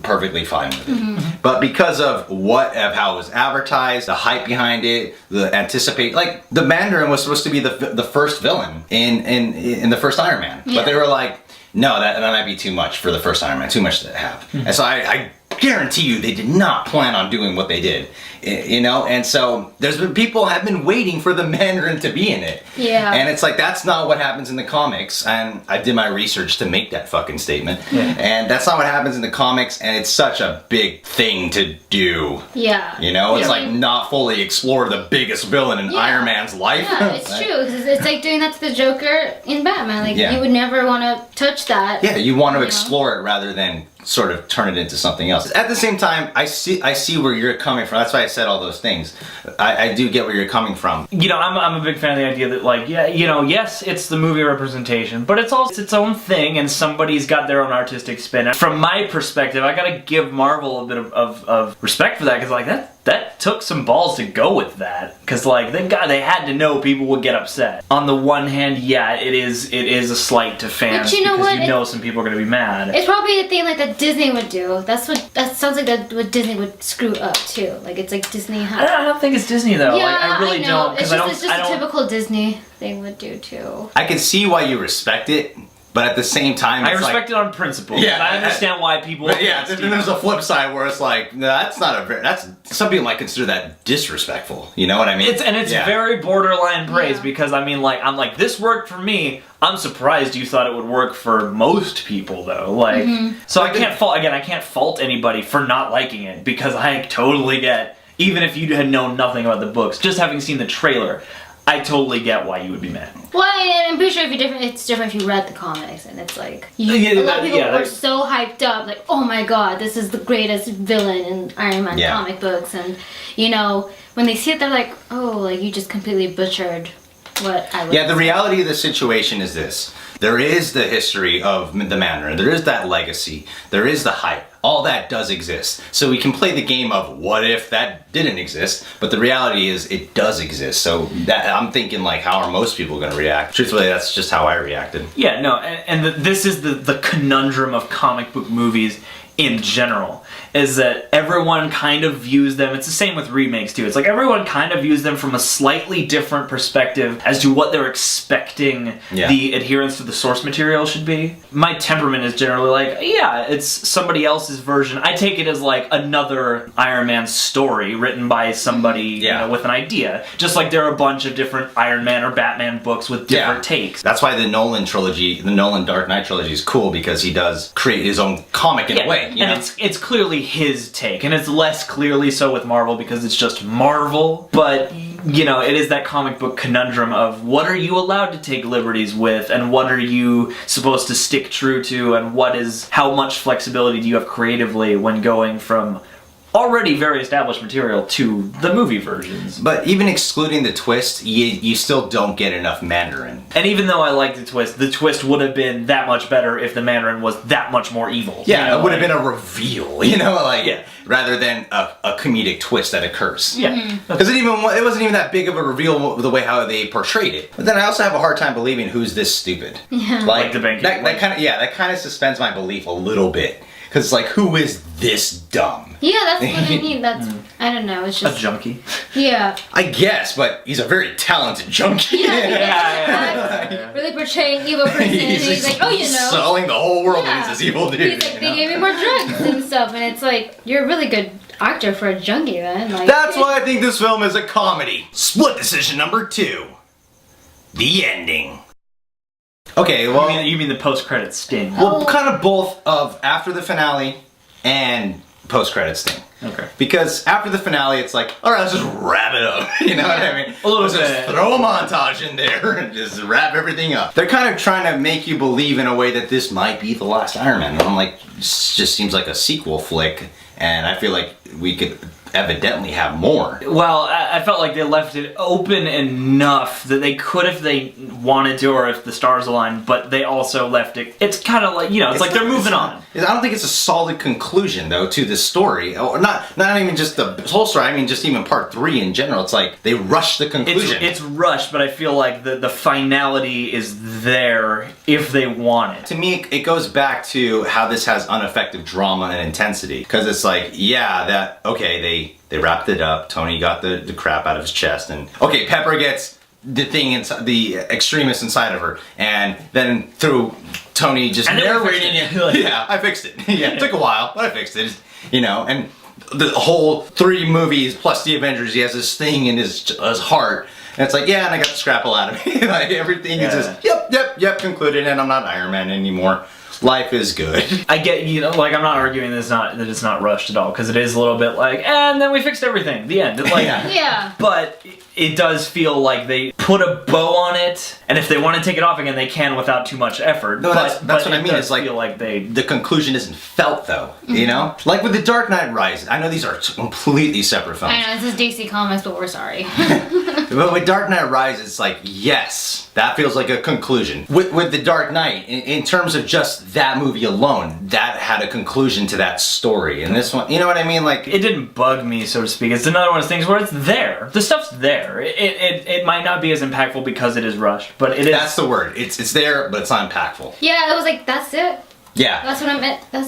Speaker 1: perfectly fine with it. Mm-hmm. But because of how it was advertised, the hype behind it, like the Mandarin was supposed to be the first villain in the first Iron Man, but they were like, no, that might be too much for the first Iron Man, too much to have. Mm-hmm. And so I guarantee you they did not plan on doing what they did. You know, and so people have been waiting for the Mandarin to be in it.
Speaker 3: Yeah.
Speaker 1: And it's like, that's not what happens in the comics. And I did my research to make that fucking statement. Yeah. And that's not what happens in the comics, and it's such a big thing to do.
Speaker 3: Yeah.
Speaker 1: You know, it's like not fully explore the biggest villain in Iron Man's life.
Speaker 3: Yeah, it's true. It's like doing that to the Joker in Batman. Like, you would never want to touch that.
Speaker 1: Yeah, you want to explore it rather than sort of turn it into something else. At the same time, I see where you're coming from. That's why I said all those things. I do get where you're coming from.
Speaker 2: You know, I'm a big fan of the idea that, like, yeah, you know, yes, it's the movie representation, but it's also its own thing, and somebody's got their own artistic spin. And from my perspective, I gotta give Marvel a bit of respect for that, because, like, that took some balls to go with that, because, like, they had to know people would get upset. On the one hand, yeah, it is a slight to fans,
Speaker 3: but you know
Speaker 2: because
Speaker 3: what?
Speaker 2: you know some people are gonna be mad.
Speaker 3: It's probably a thing like that Disney would do. That sounds like what Disney would screw up too. Like, it's like Disney.
Speaker 2: I don't think it's Disney though.
Speaker 3: Yeah,
Speaker 2: like, I really
Speaker 3: know.
Speaker 2: don't, because I don't.
Speaker 3: It's just a typical Disney thing would do too.
Speaker 1: I can see why you respect it. But at the same time,
Speaker 2: I respect it on principle. Yeah, I understand why people.
Speaker 1: But yeah, then there's a flip side where it's like, no, that's some people might consider that disrespectful. You know what I mean?
Speaker 2: It's very borderline praise, because I mean, like, I'm like, this worked for me. I'm surprised you thought it would work for most people though. Like, so I can't fault anybody for not liking it, because I totally get, even if you had known nothing about the books, just having seen the trailer, I totally get why you would be mad.
Speaker 3: Well, and I'm pretty sure it's different if you read the comics, and it's like a lot of people were so hyped up, like, oh my god, this is the greatest villain in Iron Man comic books, and you know, when they see it, they're like, oh, like, you just completely butchered what I was.
Speaker 1: Yeah, the reality of the situation is this: there is the history of the Mandarin, there is that legacy, there is the hype. All that does exist. So we can play the game of what if that didn't exist, but the reality is it does exist. So that I'm thinking, like, how are most people going to react? Truthfully, that's just how I reacted.
Speaker 2: Yeah, no, and this is the conundrum of comic book movies in general, is that everyone kind of views them, it's the same with remakes too, it's like everyone kind of views them from a slightly different perspective as to what they're expecting the adherence to the source material should be. My temperament is generally like, yeah, it's somebody else's version. I take it as like another Iron Man story written by somebody you know, with an idea. Just like there are a bunch of different Iron Man or Batman books with different takes.
Speaker 1: That's why the Nolan trilogy, the Nolan Dark Knight trilogy is cool, because he does create his own comic in a way. You know?
Speaker 2: It's clearly his take, and it's less clearly so with Marvel because it's just Marvel, but you know, it is that comic book conundrum of what are you allowed to take liberties with, and what are you supposed to stick true to, and how much flexibility do you have creatively when going from already very established material to the movie versions.
Speaker 1: But even excluding the twist, you still don't get enough Mandarin.
Speaker 2: And even though I like the twist would have been that much better if the Mandarin was that much more evil.
Speaker 1: Yeah, you know, it would have been a reveal, you know, like rather than a comedic twist that occurs.
Speaker 2: Yeah.
Speaker 1: Because it wasn't even that big of a reveal the way how they portrayed it. But then I also have a hard time believing who's this stupid.
Speaker 3: Yeah.
Speaker 2: Like the bank.
Speaker 1: That kind of suspends my belief a little bit. Because it's like, who is this dumb?
Speaker 3: Yeah, that's what I mean. That's I don't know. It's
Speaker 2: A
Speaker 3: just
Speaker 2: junkie.
Speaker 3: yeah.
Speaker 1: I guess, but he's a very talented junkie.
Speaker 2: Yeah.
Speaker 3: Really portraying evil person, and he's like, oh, you know,
Speaker 1: selling the whole world
Speaker 3: Yeah.
Speaker 1: as this evil dude.
Speaker 3: he's like, they gave me more drugs and stuff, and it's like, you're a really good actor for a junkie, then. Like,
Speaker 1: That's why I think this film is a comedy. Split decision number 2. The ending. Okay, well,
Speaker 2: You mean the post-credits sting?
Speaker 1: well, kind of both of after the finale and post-credits thing.
Speaker 2: Okay.
Speaker 1: Because after the finale, it's like, all right, let's just wrap it up. You know what I mean?
Speaker 2: A little
Speaker 1: let's
Speaker 2: bit.
Speaker 1: just throw a montage in there and just wrap everything up. They're kind of trying to make you believe in a way that this might be the last Iron Man. And I'm like, this just seems like a sequel flick, and I feel like we could evidently have more.
Speaker 2: Well, I felt like they left it open enough that they could if they wanted to, or if the stars aligned, but they also left it. It's kind of like, it's like they're moving on.
Speaker 1: I don't think it's a solid conclusion, though, to the story. Or not even just the whole story, I mean just even part 3 in general. It's like they rushed the conclusion.
Speaker 2: It's rushed, but I feel like the finality is there if they want it.
Speaker 1: To me, it goes back to how this has unaffected drama and intensity. Because it's like, yeah, they wrapped it up. Tony got the crap out of his chest, and okay, Pepper gets the thing inside, the extremist inside of her, and then through Tony just
Speaker 2: And then we
Speaker 1: narrating
Speaker 2: fixed
Speaker 1: it.
Speaker 2: it.
Speaker 1: Yeah, I fixed it. Yeah, it took a while, but I fixed it. And the whole 3 movies plus the Avengers, he has this thing in his heart. And it's like, yeah, and I got the scrapple out of me. Like everything is just, yep, concluded, and I'm not Iron Man anymore. Life is good.
Speaker 2: I get, like, I'm not arguing that it's not rushed at all, because it is a little bit like, and then we fixed everything, the end. Like,
Speaker 3: yeah.
Speaker 2: But it does feel like they put a bow on it, and if they want to take it off again, they can without too much effort.
Speaker 1: No, that's what I mean.
Speaker 2: It
Speaker 1: It's
Speaker 2: does
Speaker 1: like,
Speaker 2: feel like
Speaker 1: the conclusion isn't felt, though. You know? Like with The Dark Knight Rises. I know these are completely separate films.
Speaker 3: I know this is DC Comics, but we're sorry.
Speaker 1: But with Dark Knight Rises, it's like, yes, that feels like a conclusion. With The Dark Knight, in terms of just that movie alone, that had a conclusion to that story. And this one, you know what I mean? Like,
Speaker 2: it didn't bug me, so to speak. It's another one of those things where it's there. The stuff's there. It might not be as impactful because it is rushed, but it is.
Speaker 1: That's the word. It's there, but it's not impactful.
Speaker 3: Yeah, it was like, that's it.
Speaker 1: Yeah.
Speaker 3: That's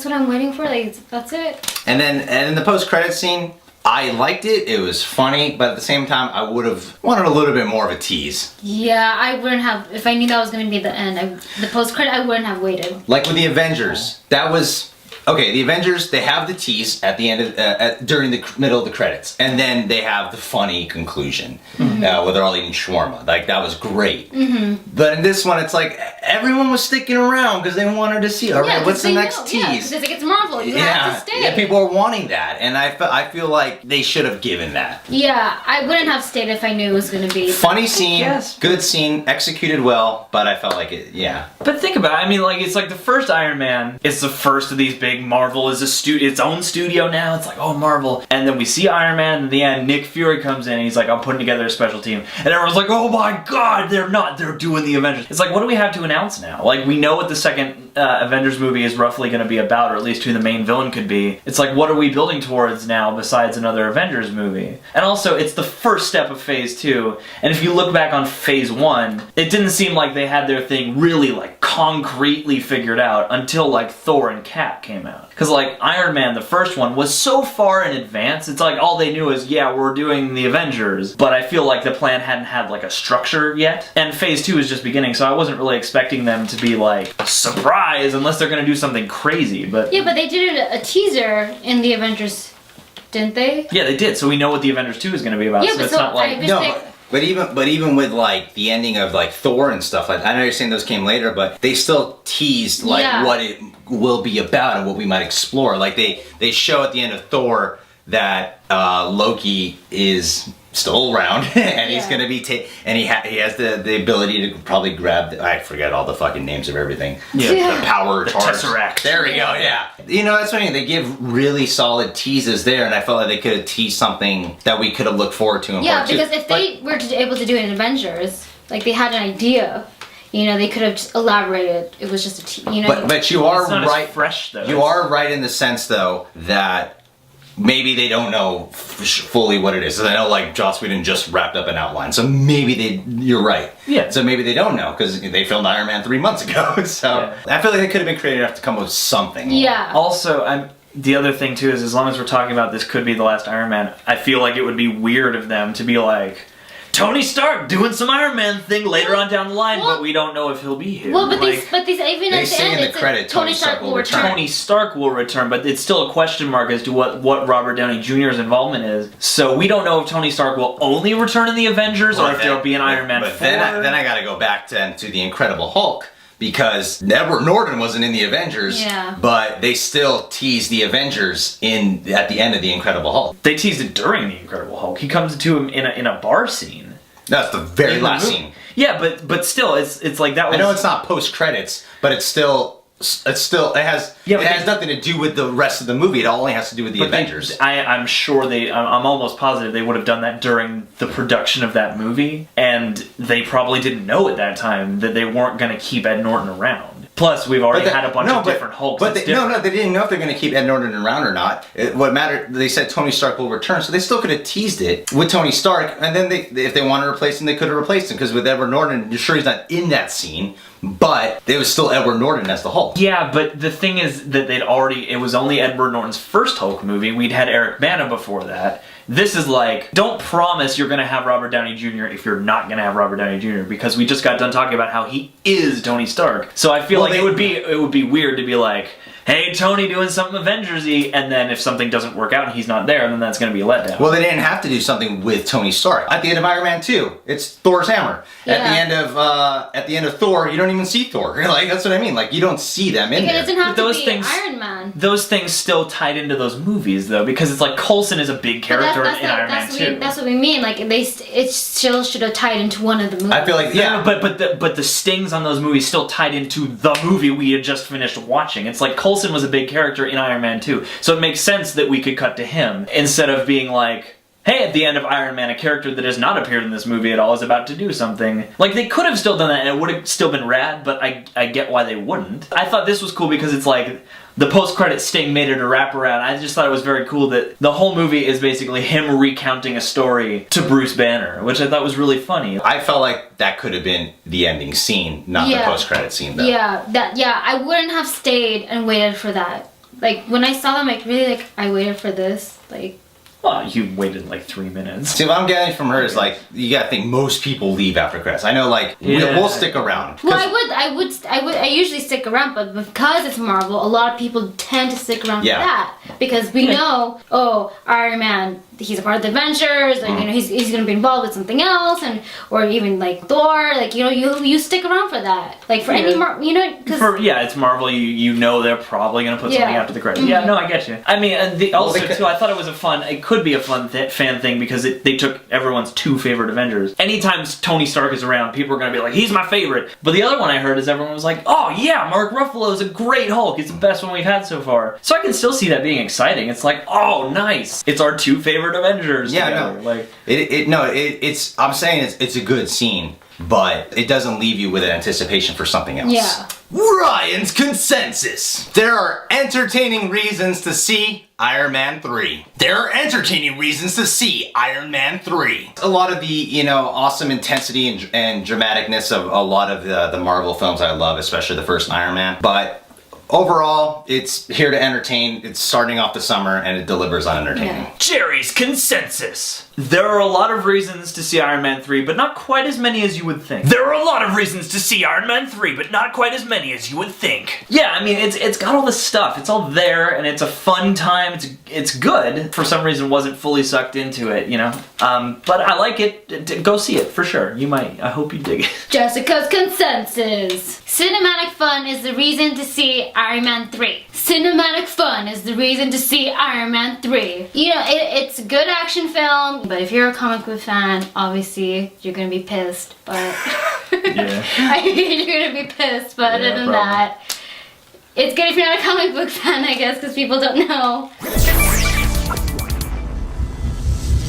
Speaker 3: what I'm waiting for. Like, that's it.
Speaker 1: And in the post-credit scene, I liked it. It was funny, but at the same time, I would have wanted a little bit more of a tease.
Speaker 3: Yeah, I wouldn't have, if I knew that was going to be the end, the post-credit, I wouldn't have waited.
Speaker 1: Like with the Avengers, that was... Okay, the Avengers, they have the tease at the end of, during the middle of the credits. And then they have the funny conclusion, where they're all eating shawarma. Like, that was great. But in this one, it's like, everyone was sticking around because they wanted to see, all right, what's the next tease?
Speaker 3: Yeah, because it's Marvel, you have to stay.
Speaker 1: Yeah, people are wanting that. And I feel like they should have given that.
Speaker 3: Yeah, I wouldn't have stayed if I knew it was going to be.
Speaker 1: Funny scene,
Speaker 2: Yes.
Speaker 1: good scene, executed well, but I felt like it, yeah.
Speaker 2: But think about it. I mean, like, it's like the first Iron Man. It's the first of these big. Marvel is its own studio now. It's like, oh, Marvel. And then we see Iron Man, and in the end, Nick Fury comes in, and he's like, I'm putting together a special team. And everyone's like, oh my god, they're doing the Avengers. It's like, what do we have to announce now? Like, we know what the second Avengers movie is roughly going to be about, or at least who the main villain could be. It's like, what are we building towards now besides another Avengers movie? And also, it's the first step of Phase 2. And if you look back on Phase 1, it didn't seem like they had their thing really, like, concretely figured out until, like, Thor and Cap came out. Because, like, Iron Man, the first one, was so far in advance, it's like all they knew is, yeah, we're doing the Avengers, but I feel like the plan hadn't had, like, a structure yet. And Phase 2 is just beginning, so I wasn't really expecting them to be, like, surprise, unless they're gonna do something crazy, but...
Speaker 3: Yeah, but they did a teaser in the Avengers, didn't they?
Speaker 2: Yeah, they did, so we know what the Avengers 2 is gonna be about,
Speaker 3: Yeah,
Speaker 2: so
Speaker 3: but
Speaker 2: it's
Speaker 3: so
Speaker 2: not like...
Speaker 1: But even with like the ending of like Thor and stuff like, I know you're saying those came later, but they still teased like what it will be about and what we might explore. Like they show at the end of Thor that Loki is still around and he's gonna be and he has the ability to probably grab I forget all the fucking names of everything.
Speaker 2: Yeah.
Speaker 1: The power charge.
Speaker 2: Tesseract.
Speaker 1: There we go. Yeah. You know, that's what I mean. They give really solid teases there, and I felt like they could have teased something that we could have looked forward to in part 2.
Speaker 3: Because if they were able to do it in Avengers, like they had an idea, you know, they could have just elaborated. It was just you know.
Speaker 1: But you are
Speaker 2: it's not
Speaker 1: right.
Speaker 2: as fresh though.
Speaker 1: You are right in the sense though that maybe they don't know fully what it is. So I know like Joss Whedon just wrapped up an outline, so maybe you're right.
Speaker 2: Yeah.
Speaker 1: So maybe they don't know because they filmed Iron Man 3 months ago. So I feel like they could have been creative enough to come up with something.
Speaker 3: Yeah.
Speaker 2: Also, the other thing too is as long as we're talking about this could be the last Iron Man, I feel like it would be weird of them to be like, Tony Stark doing some Iron Man thing later on down the line, but we don't know if he'll be here.
Speaker 3: Well, but
Speaker 2: like,
Speaker 3: these even
Speaker 1: they
Speaker 3: at the
Speaker 1: say
Speaker 3: end,
Speaker 1: in the credit,
Speaker 3: Tony Stark will return.
Speaker 2: Tony Stark will return, but it's still a question mark as to what Robert Downey Jr.'s involvement is. So we don't know if Tony Stark will only return in the Avengers or if there'll be an Iron Man 4.
Speaker 1: But then I gotta go back to the Incredible Hulk. Because Edward Norton wasn't in the Avengers, but they still teased the Avengers at the end of the Incredible Hulk.
Speaker 2: They teased it during the Incredible Hulk. He comes to him in a bar scene.
Speaker 1: That's the very last scene.
Speaker 2: Yeah, but still, it's like that was.
Speaker 1: I know it's not post credits, but it has nothing to do with the rest of the movie. It only has to do with the Avengers.
Speaker 2: I'm sure I'm almost positive they would have done that during the production of that movie, and they probably didn't know at that time that they weren't going to keep Ed Norton around. Plus, we've already had a bunch of different Hulks.
Speaker 1: But they didn't know if they're going to keep Ed Norton around or not. What mattered, they said Tony Stark will return, so they still could have teased it with Tony Stark, and then if they wanted to replace him, they could have replaced him, because with Edward Norton, you're sure he's not in that scene, but it was still Edward Norton as the Hulk.
Speaker 2: Yeah, but the thing is that it was only Edward Norton's first Hulk movie. We'd had Eric Bana before that. This is like, don't promise you're going to have Robert Downey Jr. if you're not going to have Robert Downey Jr. because we just got done talking about how he is Tony Stark. So I feel it would be weird to be like, hey, Tony doing something Avengers-y, and then if something doesn't work out and he's not there, then that's going to be a letdown.
Speaker 1: Well, they didn't have to do something with Tony Stark. At the end of Iron Man 2, it's Thor's hammer. Yeah. At the end of Thor, you don't even see Thor. Like, that's what I mean. Like, you don't see them in there.
Speaker 3: It doesn't have to be Iron Man.
Speaker 2: Those things still tied into those movies, though, because it's like Coulson is a big character in Iron Man 2.
Speaker 3: That's what we mean. Like, it still should have tied into one of the movies.
Speaker 1: I feel like, yeah.
Speaker 2: But the stings on those movies still tied into the movie we had just finished watching. It's like Coulson was a big character in Iron Man 2, so it makes sense that we could cut to him instead of being like, hey, at the end of Iron Man, a character that has not appeared in this movie at all is about to do something. Like, they could have still done that and it would have still been rad, but I get why they wouldn't. I thought this was cool because it's like, the post-credit sting made it a wraparound. I just thought it was very cool that the whole movie is basically him recounting a story to Bruce Banner, which I thought was really funny.
Speaker 1: I felt like that could have been the ending scene, not the post-credit scene, though.
Speaker 3: Yeah, I wouldn't have stayed and waited for that. Like, when I saw them, like, really, like, I waited for this, like...
Speaker 2: Well, you waited like 3 minutes.
Speaker 1: See, what I'm getting from her is like, you gotta think most people leave after credits. I know, like, we'll stick around.
Speaker 3: Well, I usually stick around, but because it's Marvel, a lot of people tend to stick around for that. Because we know, Iron Man, he's a part of the Avengers, and you know, he's gonna be involved with something else, or even like Thor, like, you know, you stick around for that. Like, for any you know, because...
Speaker 2: it's Marvel, you know they're probably gonna put something after the credits. Yeah, no, I get you. I mean, and too, I thought it could be a fun fan thing because they took everyone's 2 favorite Avengers. Anytime Tony Stark is around, people are gonna be like, he's my favorite. But the other one I heard is everyone was like, oh yeah, Mark Ruffalo is a great Hulk. It's the best one we've had so far. So I can still see that being exciting. It's like, oh, nice. It's our 2 favorite Avengers.
Speaker 1: Yeah,
Speaker 2: together.
Speaker 1: no. Like, I'm saying it's a good scene, but it doesn't leave you with an anticipation for something else.
Speaker 3: Yeah.
Speaker 1: Ryan's consensus. There are entertaining reasons to see Iron Man 3. There are entertaining reasons to see Iron Man 3. A lot of the, you know, awesome intensity and dramaticness of a lot of the Marvel films I love, especially the first Iron Man. But overall, it's here to entertain. It's starting off the summer and it delivers on entertaining.
Speaker 3: Yeah.
Speaker 2: Jerry's consensus. There are a lot of reasons to see Iron Man 3, but not quite as many as you would think. There are a lot of reasons to see Iron Man 3, but not quite as many as you would think. Yeah, I mean, it's got all this stuff. It's all there, and it's a fun time. It's good. For some reason, wasn't fully sucked into it, you know? But I like it. Go see it, for sure. You might. I hope you dig it.
Speaker 3: Jessica's consensus. Cinematic fun is the reason to see Iron Man 3. Cinematic fun is the reason to see Iron Man 3. You know, it's a good action film, but if you're a comic book fan, obviously you're gonna be pissed, but...
Speaker 2: Yeah.
Speaker 3: You're gonna be pissed, but other than that, it's good if you're not a comic book fan, I guess, because people don't know.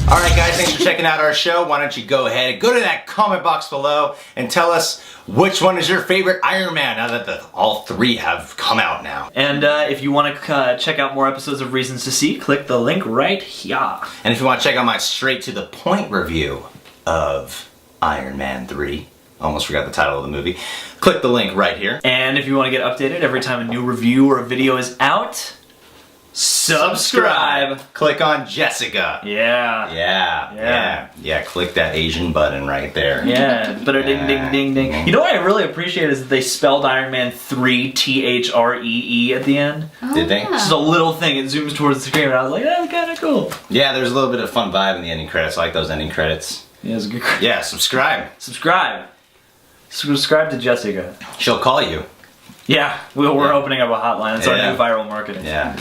Speaker 1: All right, guys, thanks for checking out our show. Why don't you go ahead and go to that comment box below and tell us which one is your favorite Iron Man now that all three have come out now.
Speaker 2: And if you want to check out more episodes of Reasons to See, click the link right here.
Speaker 1: And if you want to check out my straight to the point review of Iron Man 3, almost forgot the title of the movie, click the link right here.
Speaker 2: And if you want to get updated every time a new review or a video is out, subscribe.
Speaker 1: Click on Jessica.
Speaker 2: Yeah.
Speaker 1: Click that Asian button right there.
Speaker 2: Yeah. Ding ding ding ding. You know what I really appreciate is that they spelled Iron Man 3 THREE at the end.
Speaker 3: Oh,
Speaker 1: Did they?
Speaker 3: yeah.
Speaker 2: Just a little thing. It zooms towards the screen, and I was like, that's kind of cool.
Speaker 1: Yeah, there's a little bit of fun vibe in the ending credits. I like those ending credits.
Speaker 2: Yeah, it's a good.
Speaker 1: Yeah, subscribe.
Speaker 2: Subscribe to Jessica.
Speaker 1: She'll call you.
Speaker 2: Yeah, we're opening up a hotline. It's our
Speaker 1: Yeah.
Speaker 2: new viral marketing.
Speaker 1: Yeah,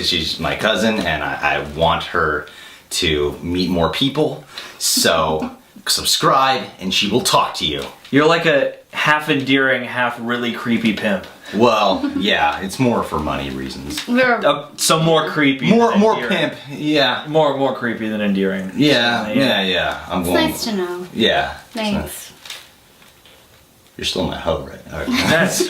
Speaker 1: she's my cousin, and I want her to meet more people. So subscribe, and she will talk to you.
Speaker 2: You're like a half endearing, half really creepy pimp.
Speaker 1: Well, yeah, it's more for money reasons.
Speaker 2: So more creepy.
Speaker 1: More
Speaker 2: than endearing.
Speaker 1: pimp. Yeah.
Speaker 2: More creepy than endearing.
Speaker 1: Yeah. I'm
Speaker 3: It's
Speaker 1: going.
Speaker 3: nice to know.
Speaker 1: Yeah.
Speaker 3: Thanks.
Speaker 1: You're still my hoe, right? Okay.
Speaker 2: That's.